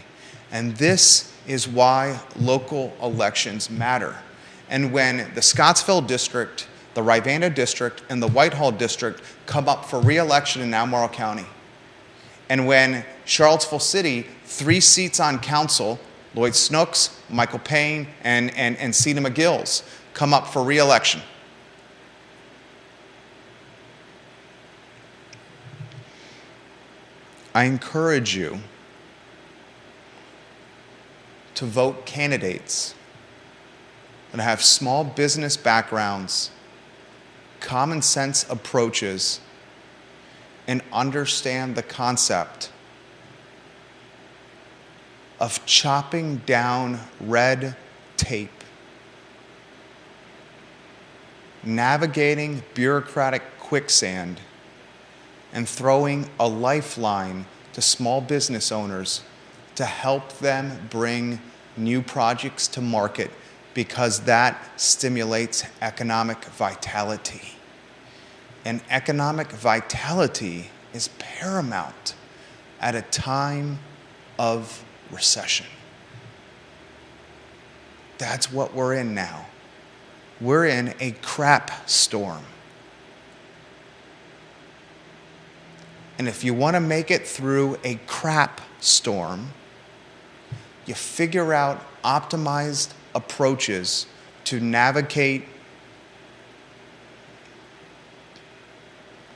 And this is why local elections matter. And when the Scottsville District, the Rivanna District, and the Whitehall District come up for re-election in Albemarle County, and when Charlottesville City, 3 seats on council, Lloyd Snooks, Michael Payne, and Sina McGills, come up for re-election, I encourage you to vote candidates that have small business backgrounds, common sense approaches, and understand the concept of chopping down red tape, navigating bureaucratic quicksand, and throwing a lifeline to small business owners to help them bring new projects to market, because that stimulates economic vitality. And economic vitality is paramount at a time of recession. That's what we're in now. We're in a crap storm. And if you want to make it through a crap storm, you figure out optimized approaches to navigate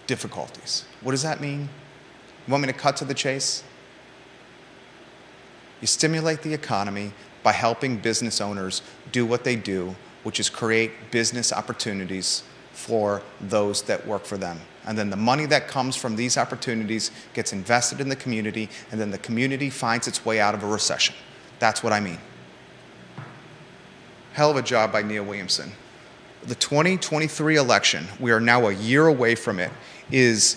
difficulties. What does that mean? You want me to cut to the chase? You stimulate the economy by helping business owners do what they do, which is create business opportunities for those that work for them. And then the money that comes from these opportunities gets invested in the community, and then the community finds its way out of a recession. That's what I mean. Hell of a job by Neil Williamson. The 2023 election, we are now a year away from it, is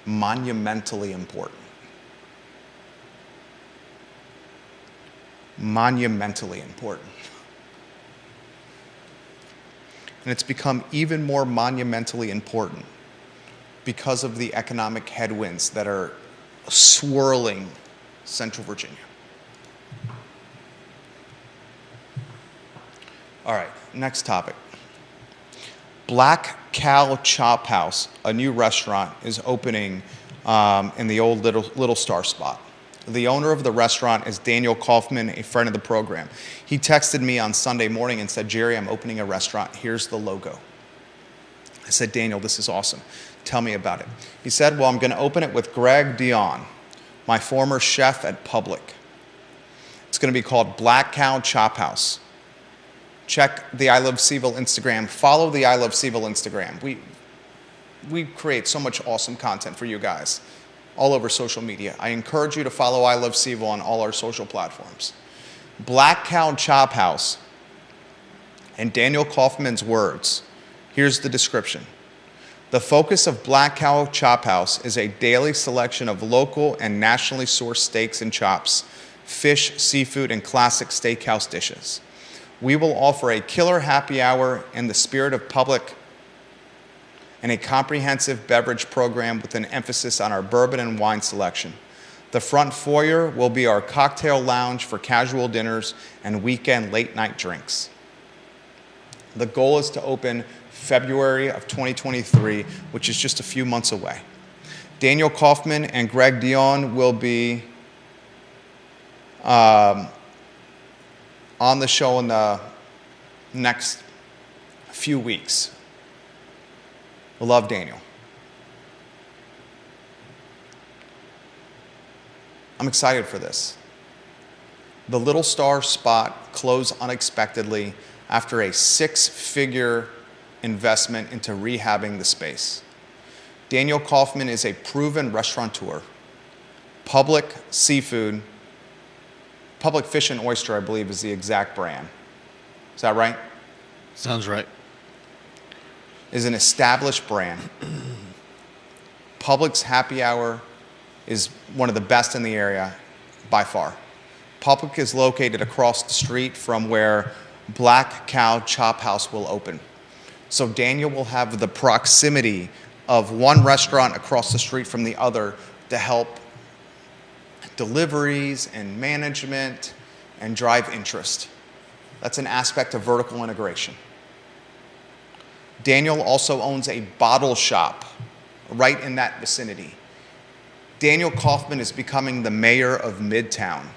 monumentally important. Monumentally important. And it's become even more monumentally important because of the economic headwinds that are swirling Central Virginia. All right, next topic. Black Cow Chop House, a new restaurant, is opening in the old Little Star spot. The owner of the restaurant is Daniel Kaufman, a friend of the program. He texted me on Sunday morning and said, "Jerry, I'm opening a restaurant. Here's the logo." I said, "Daniel, this is awesome. Tell me about it." He said, "Well, I'm going to open it with Greg Dion, my former chef at Public. It's going to be called Black Cow Chop House." Check the I Love Seville Instagram. Follow the I Love Seville Instagram. We create so much awesome content for you guys all over social media. I encourage you to follow I Love Seville on all our social platforms. Black Cow Chop House. In Daniel Kaufman's words, here's the description. The focus of Black Cow Chop House is a daily selection of local and nationally sourced steaks and chops, fish, seafood, and classic steakhouse dishes. We will offer a killer happy hour in the spirit of Public and a comprehensive beverage program with an emphasis on our bourbon and wine selection. The front foyer will be our cocktail lounge for casual dinners and weekend late-night drinks. The goal is to open February of 2023, which is just a few months away. Daniel Kaufman and Greg Dion will be on the show in the next few weeks. I love Daniel. I'm excited for this. The Little Star spot closed unexpectedly after a 6-figure investment into rehabbing the space. Daniel Kaufman is a proven restaurateur. Public Seafood, Public Fish and Oyster, I believe, is the exact brand. Is that right? Sounds right. Is an established brand. Public's happy hour is one of the best in the area by far. Public is located across the street from where Black Cow Chop House will open. So Daniel will have the proximity of one restaurant across the street from the other to help deliveries and management and drive interest. That's an aspect of vertical integration. Daniel also owns a bottle shop right in that vicinity. Daniel Kaufman is becoming the mayor of Midtown.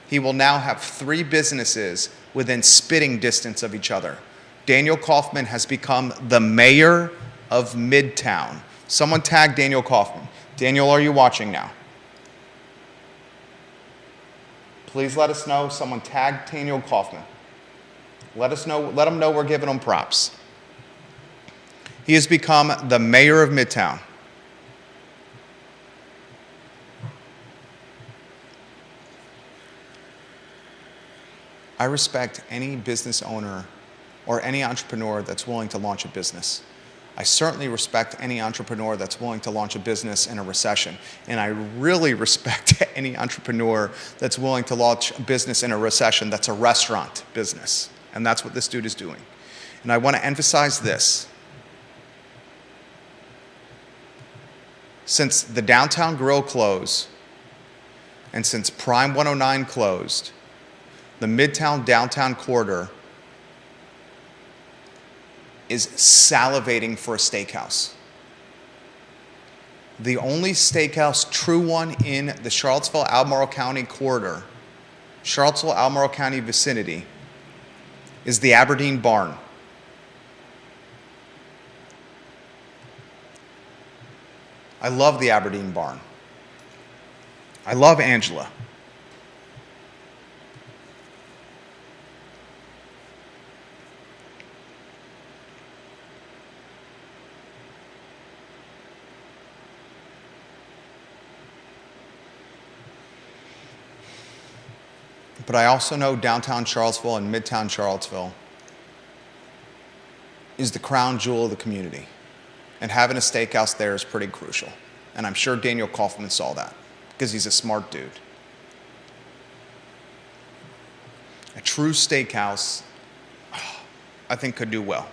He will now have 3 businesses within spitting distance of each other. Daniel Kaufman has become the mayor of Midtown. Someone tag Daniel Kaufman. Daniel, are you watching now? Please let us know. Someone tag Daniel Kaufman. Let us know. Let him know we're giving him props. He has become the mayor of Midtown. I respect any business owner or any entrepreneur that's willing to launch a business. I certainly respect any entrepreneur that's willing to launch a business in a recession. And I really respect any entrepreneur that's willing to launch a business in a recession that's a restaurant business. And that's what this dude is doing. And I want to emphasize this. Since the Downtown Grill closed, and since Prime 109 closed, the Midtown-Downtown corridor is salivating for a steakhouse. The only steakhouse, true one, in the Charlottesville-Albemarle County corridor, Charlottesville-Albemarle County vicinity, is the Aberdeen Barn. I love the Aberdeen Barn. I love Angela. But I also know downtown Charlottesville and midtown Charlottesville is the crown jewel of the community. And having a steakhouse there is pretty crucial. And I'm sure Daniel Kaufman saw that because he's a smart dude. A true steakhouse, I think, could do well.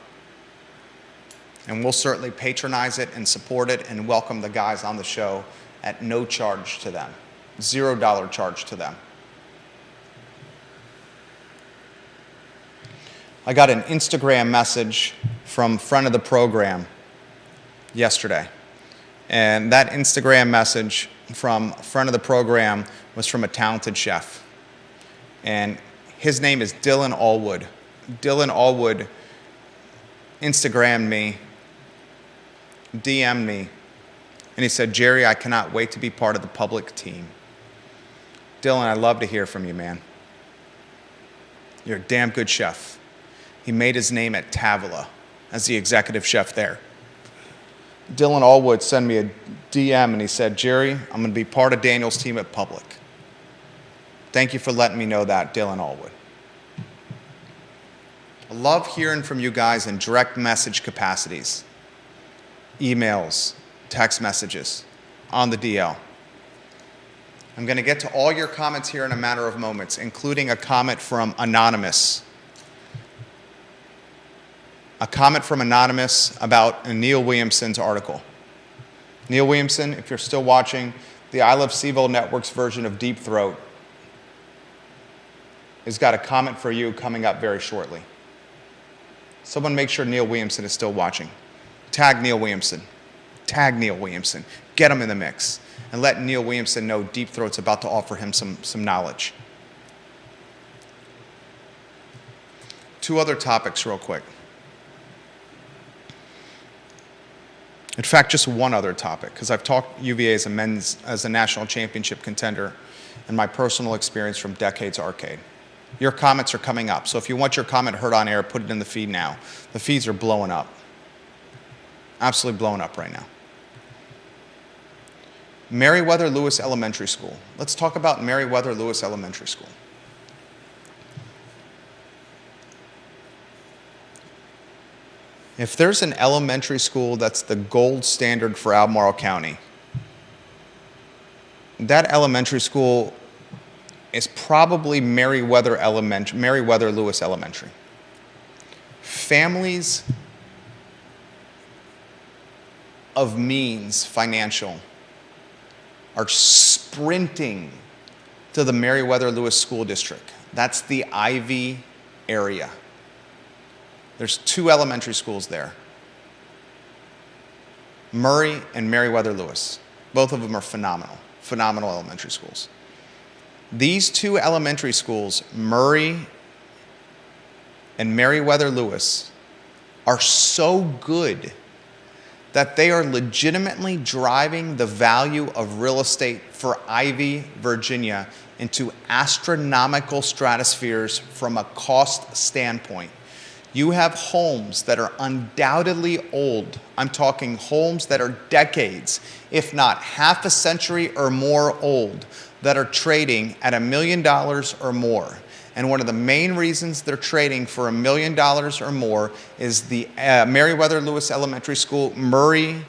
And we'll certainly patronize it and support it and welcome the guys on the show at no charge to them, $0 charge to them. I got an Instagram message from friend of the program yesterday. And that Instagram message from friend of the program was from a talented chef. And his name is Dylan Allwood. Dylan Allwood Instagrammed me, DM'd me, and he said, "Jerry, I cannot wait to be part of the public team." Dylan, I'd love to hear from you, man. You're a damn good chef. He made his name at Tavola as the executive chef there. Dylan Allwood sent me a DM and he said, "Jerry, I'm going to be part of Daniel's team at Public." Thank you for letting me know that, Dylan Allwood. I love hearing from you guys in direct message capacities, emails, text messages, on the DL. I'm going to get to all your comments here in a matter of moments, including a comment from Anonymous. A comment from Anonymous about Neil Williamson's article. Neil Williamson, if you're still watching, the I Love CVille Network's version of Deep Throat has got a comment for you coming up very shortly. Someone make sure Neil Williamson is still watching. Tag Neil Williamson. Tag Neil Williamson. Get him in the mix. And let Neil Williamson know Deep Throat's about to offer him some knowledge. Two other topics real quick. In fact, just one other topic, because I've talked UVA as a national championship contender and my personal experience from Decades Arcade. Your comments are coming up, so if you want your comment heard on air, put it in the feed now. The feeds are blowing up. Absolutely blowing up right now. Meriwether Lewis Elementary School. Let's talk about Meriwether Lewis Elementary School. If there's an elementary school that's the gold standard for Albemarle County, that elementary school is probably Meriwether Lewis Elementary. Families of means, financial, are sprinting to the Meriwether Lewis School District. That's the Ivy area. There's two elementary schools there, Murray and Meriwether Lewis. Both of them are phenomenal elementary schools. These two elementary schools, Murray and Meriwether Lewis, are so good that they are legitimately driving the value of real estate for Ivy, Virginia, into astronomical stratospheres from a cost standpoint. You have homes that are undoubtedly old. I'm talking homes that are decades, if not half a century or more old, that are trading at $1 million or more. And one of the main reasons they're trading for $1 million or more is the Meriwether Lewis Elementary School, Murray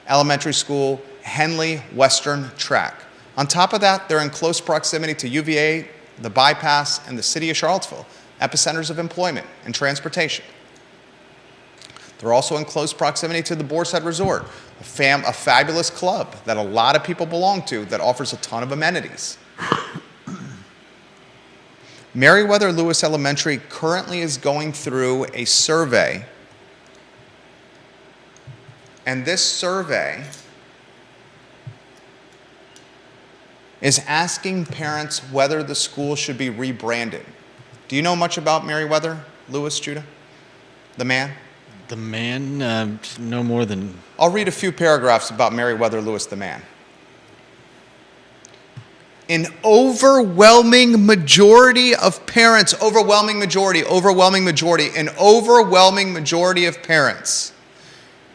Elementary School, Henley Western Track. On top of that, they're in close proximity to UVA, the Bypass, and the city of Charlottesville, epicenters of employment and transportation. They're also in close proximity to the Boar's Head Resort, a fabulous club that a lot of people belong to that offers a ton of amenities. Meriwether Lewis Elementary currently is going through a survey, and this survey is asking parents whether the school should be rebranded. Do you know much about Meriwether Lewis, Judah? The man? The man, no more than... I'll read a few paragraphs about Meriwether Lewis, the man. An overwhelming majority of parents, an overwhelming majority of parents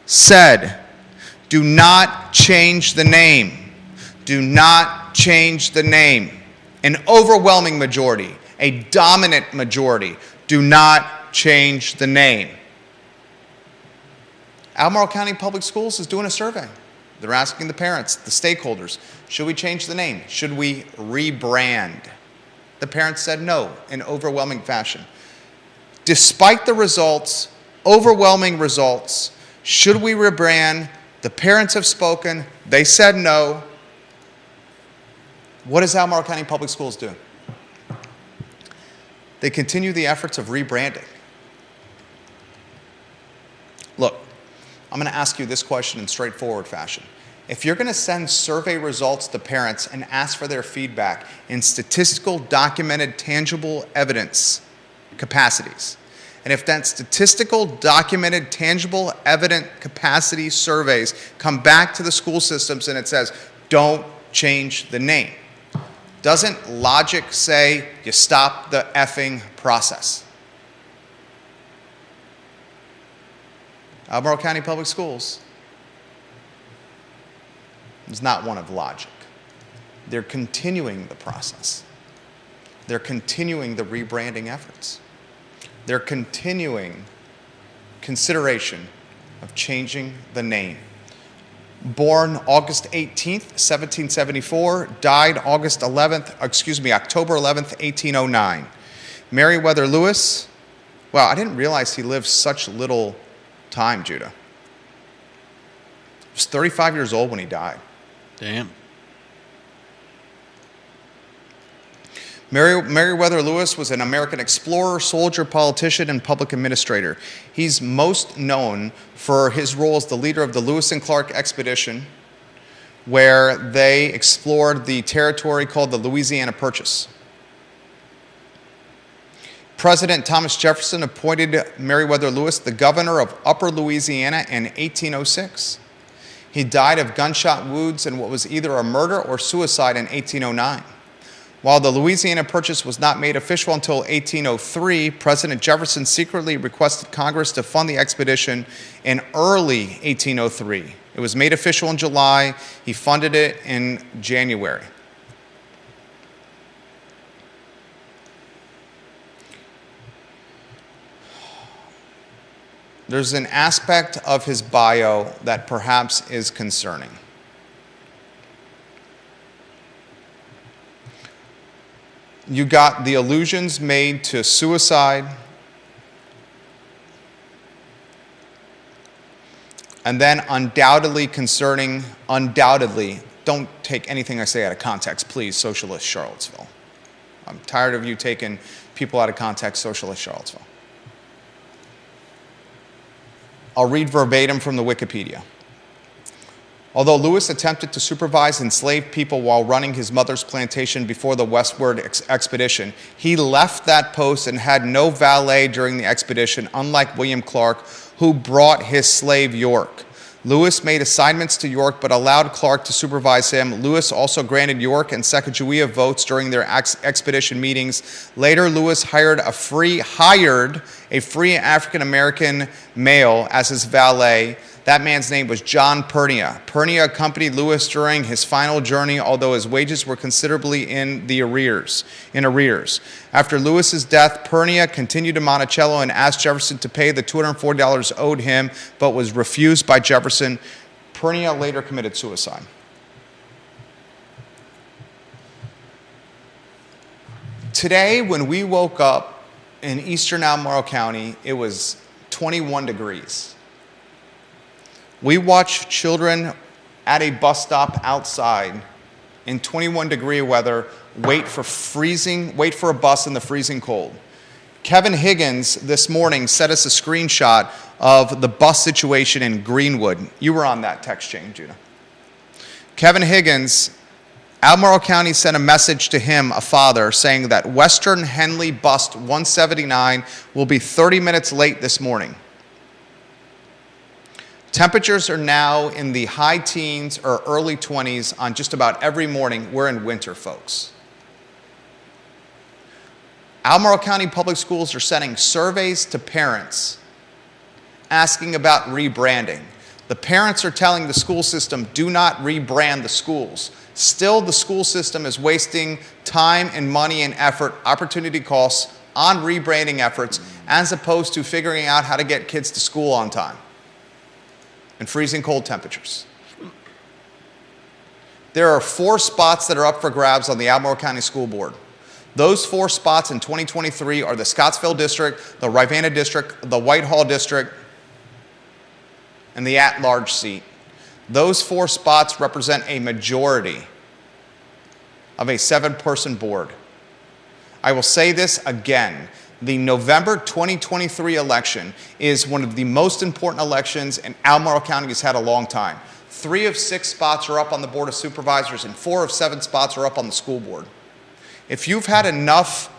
said, do not change the name. Do not change the name. An overwhelming majority, a dominant majority, do not change the name. Albemarle County Public Schools is doing a survey. They're asking the parents, the stakeholders, should we change the name? Should we rebrand? The parents said no in overwhelming fashion. Despite the results, overwhelming results, should we rebrand? The parents have spoken. They said no. What does Albemarle County Public Schools do? They continue the efforts of rebranding. Look, I'm going to ask you this question in straightforward fashion. If you're going to send survey results to parents and ask for their feedback in statistical, documented, tangible evidence capacities, and if that statistical, documented, tangible, evident capacity surveys come back to the school systems and it says, don't change the name, doesn't logic say you stop the effing process? Albemarle County Public Schools is not one of logic. They're continuing the process. They're continuing the rebranding efforts. They're continuing consideration of changing the name. Born August 18th, 1774, died October 11th, 1809. Meriwether Lewis, wow, I didn't realize he lived such little time, Judah. He was 35 years old when he died. Damn. Meriwether Lewis was an American explorer, soldier, politician, and public administrator. He's most known for his role as the leader of the Lewis and Clark expedition, where they explored the territory called the Louisiana Purchase. President Thomas Jefferson appointed Meriwether Lewis the governor of Upper Louisiana in 1806. He died of gunshot wounds in what was either a murder or suicide in 1809. While the Louisiana Purchase was not made official until 1803, President Jefferson secretly requested Congress to fund the expedition in early 1803. It was made official in July. He funded it in January. There's an aspect of his bio that perhaps is concerning. You got the allusions made to suicide, and then undoubtedly, don't take anything I say out of context, please, Socialist Charlottesville. I'm tired of you taking people out of context, Socialist Charlottesville. I'll read verbatim from the Wikipedia. Although Lewis attempted to supervise enslaved people while running his mother's plantation before the westward expedition, he left that post and had no valet during the expedition, unlike William Clark, who brought his slave York. Lewis made assignments to York but allowed Clark to supervise him. Lewis also granted York and Sacagawea votes during their expedition meetings. Later, Lewis hired a free African-American male as his valet. That man's name was John Pernia. Pernia accompanied Lewis during his final journey, although his wages were considerably in arrears. After Lewis's death, Pernia continued to Monticello and asked Jefferson to pay the $240 owed him, but was refused by Jefferson. Pernia later committed suicide. Today, when we woke up in eastern Albemarle County, it was 21 degrees. We watched children at a bus stop outside in 21-degree weather wait for a bus in the freezing cold. Kevin Higgins this morning sent us a screenshot of the bus situation in Greenwood. You were on that text chain, Judah. Kevin Higgins, Albemarle County sent a message to him, a father, saying that Western Henley Bus 179 will be 30 minutes late this morning. Temperatures are now in the high teens or early 20s on just about every morning. We're in winter, folks. Albemarle County Public Schools are sending surveys to parents asking about rebranding. The parents are telling the school system, do not rebrand the schools. Still, the school system is wasting time and money and effort, opportunity costs on rebranding efforts, as opposed to figuring out how to get kids to school on time in freezing cold temperatures. There are 4 spots that are up for grabs on the Albemarle County School Board. Those 4 spots in 2023 are the Scottsville District, the Rivanna District, the Whitehall District, and the at-large seat. Those 4 spots represent a majority of a 7-person board. I will say this again. The November 2023 election is one of the most important elections in Albemarle County has had a long time. 3 of 6 spots are up on the Board of Supervisors and 4 of 7 spots are up on the school board. If you've had enough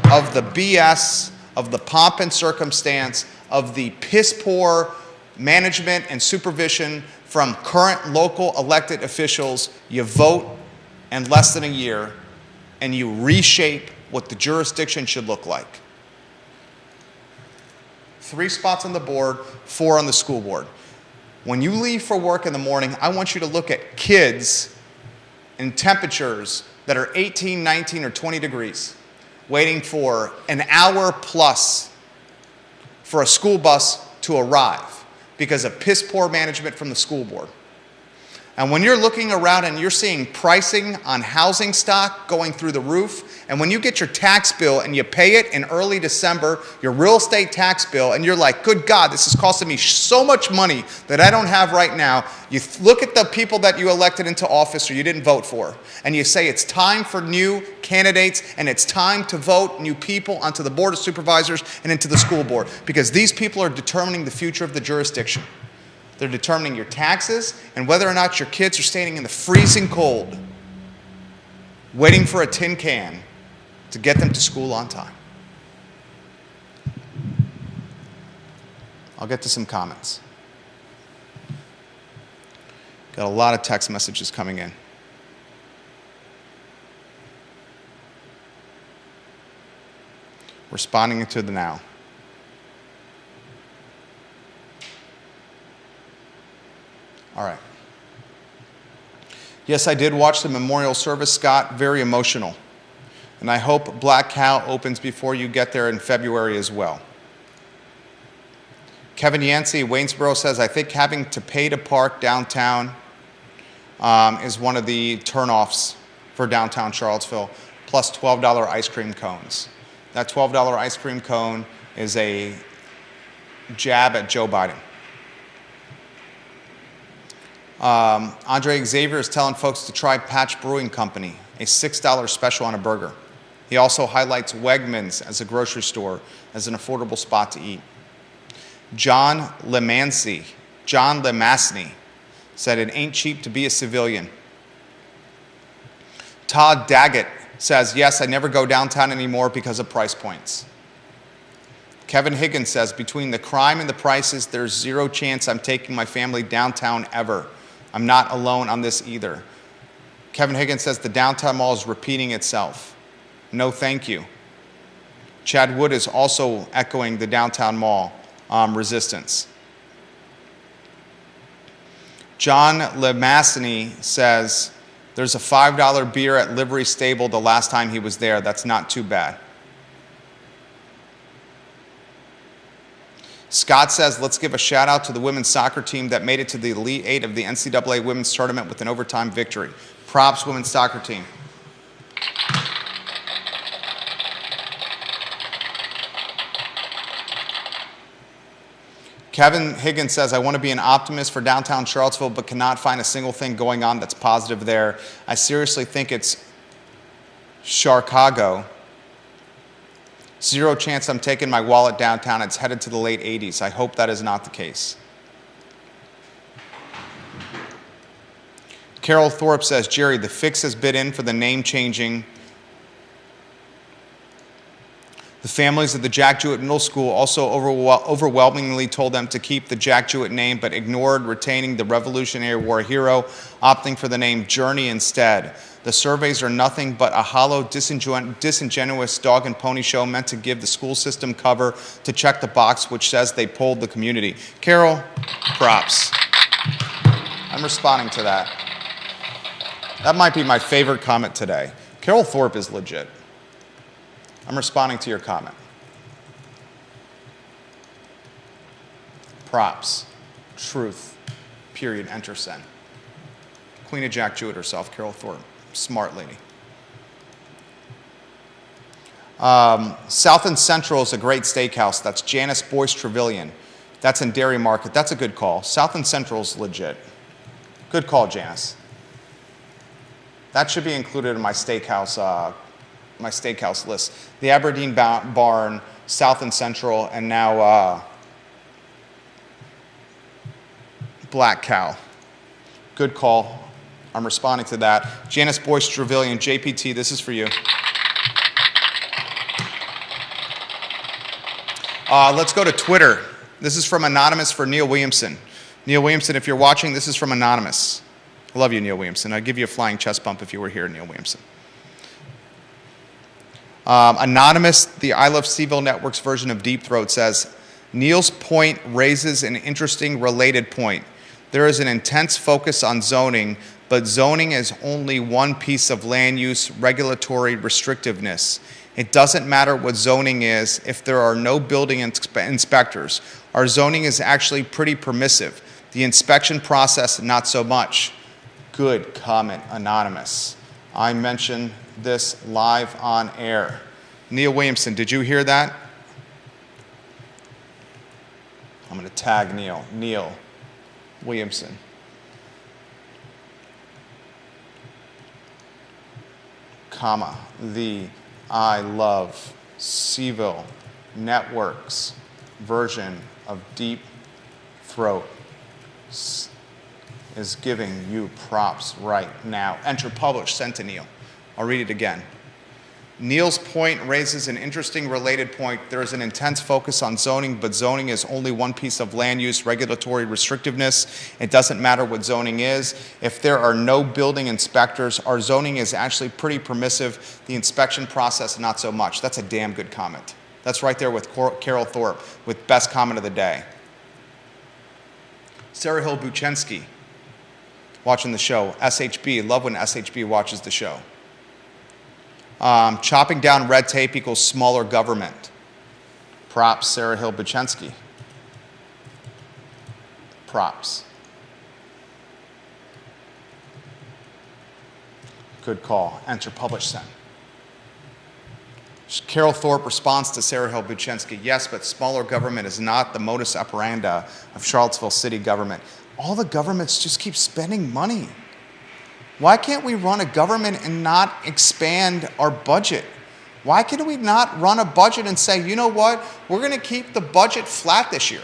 of the BS, of the pomp and circumstance, of the piss-poor management and supervision from current local elected officials, you vote in less than a year and you reshape what the jurisdiction should look like. 3 spots on the board, 4 on the school board. When you leave for work in the morning, I want you to look at kids in temperatures that are 18, 19, or 20 degrees, waiting for an hour plus for a school bus to arrive because of piss-poor management from the school board. And when you're looking around and you're seeing pricing on housing stock going through the roof, and when you get your tax bill and you pay it in early December, your real estate tax bill, and you're like, good God, this is costing me so much money that I don't have right now. You look at the people that you elected into office or you didn't vote for, and you say it's time for new candidates and it's time to vote new people onto the Board of Supervisors and into the school board, because these people are determining the future of the jurisdiction. They're determining your taxes and whether or not your kids are standing in the freezing cold waiting for a tin can to get them to school on time. I'll get to some comments. Got a lot of text messages coming in. Responding to the now. All right. Yes, I did watch the memorial service, Scott. Very emotional. And I hope Black Cow opens before you get there in February as well. Kevin Yancey, Waynesboro, says, I think having to pay to park downtown is one of the turnoffs for downtown Charlottesville, plus $12 ice cream cones. That $12 ice cream cone is a jab at Joe Biden. Andre Xavier is telling folks to try Patch Brewing Company, a $6 special on a burger. He also highlights Wegmans as a grocery store as an affordable spot to eat. John Lemansky said it ain't cheap to be a civilian. Todd Daggett says, yes, I never go downtown anymore because of price points. Kevin Higgins says, between the crime and the prices, there's zero chance I'm taking my family downtown ever. I'm not alone on this either. Kevin Higgins says the downtown mall is repeating itself. No, thank you. Chad Wood is also echoing the downtown mall resistance. John Lemassini says, there's a $5 beer at Livery Stable the last time he was there. That's not too bad. Scott says, let's give a shout out to the women's soccer team that made it to the Elite Eight of the NCAA women's tournament with an overtime victory. Props, women's soccer team. Kevin Higgins says, I want to be an optimist for downtown Charlottesville, but cannot find a single thing going on that's positive there. I seriously think it's Chicago. Zero chance I'm taking my wallet downtown. It's headed to the late 80s. I hope that is not the case. Carol Thorpe says, Jerry, the fix has been in for the name changing. The families of the Jack Jewett Middle School also overwhelmingly told them to keep the Jack Jewett name, but ignored retaining the Revolutionary War hero, opting for the name Journey instead. The surveys are nothing but a hollow, disingenuous dog and pony show meant to give the school system cover to check the box which says they polled the community. Carol, props. I'm responding to that. That might be my favorite comment today. Carol Thorpe is legit. I'm responding to your comment. Props. Truth. Period. Enter send. Queen of Jack Jewett herself, Carol Thorpe. Smart lady. South and Central is a great steakhouse. That's Janice Boyce Trevelyan. That's in Dairy Market. That's a good call. South and Central is legit. Good call, Janice. That should be included in my steakhouse list. The Aberdeen Barn, South and Central, and now Black Cow. Good call. I'm responding to that. Janice Boyce Trevelyan, JPT, this is for you. Let's go to Twitter. This is from Anonymous for Neil Williamson. Neil Williamson, if you're watching, this is from Anonymous. I love you, Neil Williamson. I'd give you a flying chest bump if you were here, Neil Williamson. Anonymous, the I Love CVille Network's version of Deep Throat, says, Neil's point raises an interesting related point. There is an intense focus on zoning, but zoning is only one piece of land use regulatory restrictiveness. It doesn't matter what zoning is if there are no building inspectors. Our zoning is actually pretty permissive. The inspection process, not so much. Good comment, Anonymous. I mentioned this live on air. Neil Williamson, did you hear that? I'm going to tag Neil. Neil Williamson. Comma, the I Love CVille Network's version of Deep Throat is giving you props right now. Enter publish, sent to Neil. I'll read it again. Neil's point raises an interesting related point. There is an intense focus on zoning, but zoning is only one piece of land use regulatory restrictiveness. It doesn't matter what zoning is. If there are no building inspectors, our zoning is actually pretty permissive. The inspection process, not so much. That's a damn good comment. That's right there with Carol Thorpe with best comment of the day. Sarah Hill Buchensky, watching the show. SHB, love when SHB watches the show. Chopping down red tape equals smaller government. Props, Sarah Hill Buchensky. Props. Good call. Enter publish send. Carol Thorpe responds to Sarah Hill Buchensky. Yes, but smaller government is not the modus operandi of Charlottesville city government. All the governments just keep spending money. Why can't we run a government and not expand our budget? Why can we not run a budget and say, you know what, we're going to keep the budget flat this year?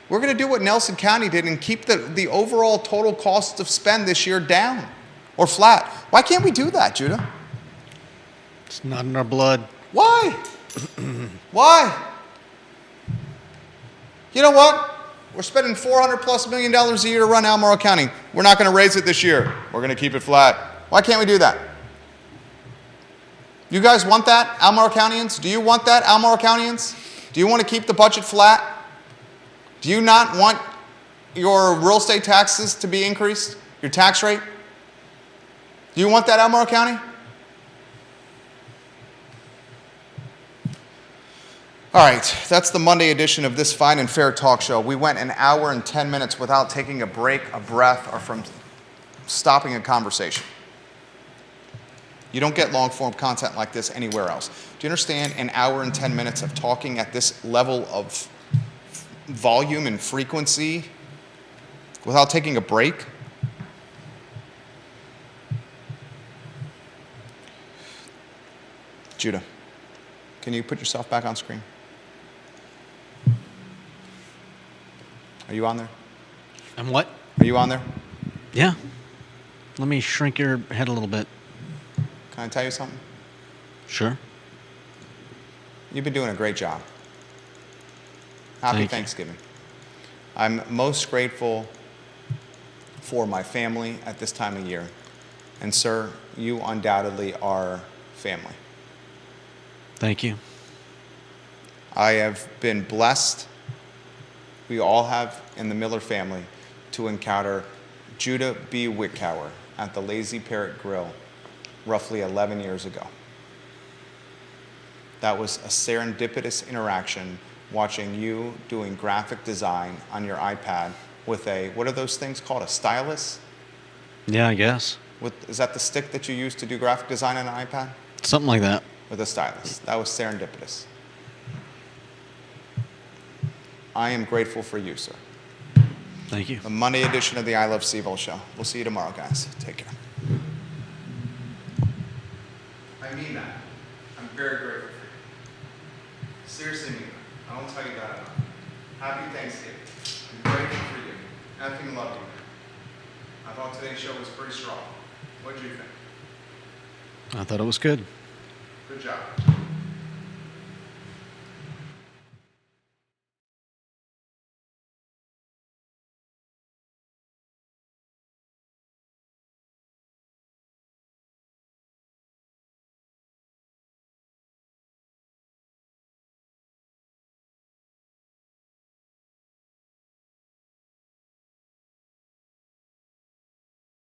We're going to do what Nelson County did and keep the overall total cost of spend this year down or flat. Why can't we do that, Judah? It's not in our blood. Why? Why? You know what? We're spending $400+ million a year to run Albemarle County. We're not going to raise it this year. We're going to keep it flat. Why can't we do that? You guys want that, Albemarle Countyans? Do you want that, Albemarle Countyans? Do you want to keep the budget flat? Do you not want your real estate taxes to be increased? Your tax rate? Do you want that, Albemarle County? All right, that's the Monday edition of this fine and fair talk show. We went an hour and 10 minutes without taking a break, a breath, or from stopping a conversation. You don't get long-form content like this anywhere else. Do you understand an hour and 10 minutes of talking at this level of volume and frequency without taking a break? Judah, can you put yourself back on screen? Are you on there? And what? Are you on there? Yeah. Let me shrink your head a little bit. Can I tell you something? Sure. You've been doing a great job. Happy Thank you. Thanksgiving. I'm most grateful for my family at this time of year. And sir, you undoubtedly are family. Thank you. I have been blessed, we all have in the Miller family, to encounter Judah B. Wickower at the Lazy Parrot Grill roughly 11 years ago. That was a serendipitous interaction watching you doing graphic design on your iPad with a, what are those things called, a stylus? Yeah, I guess. Is that the stick that you use to do graphic design on an iPad? Something like that. With a stylus. That was serendipitous. I am grateful for you, sir. Thank you. The Monday edition of the I Love Seville show. We'll see you tomorrow, guys. Take care. I mean that. I'm very grateful for you. Seriously mean that. I won't tell you that enough. Happy Thanksgiving. I'm grateful for you. Nothing love you. I thought today's show was pretty strong. What did you think? I thought it was good.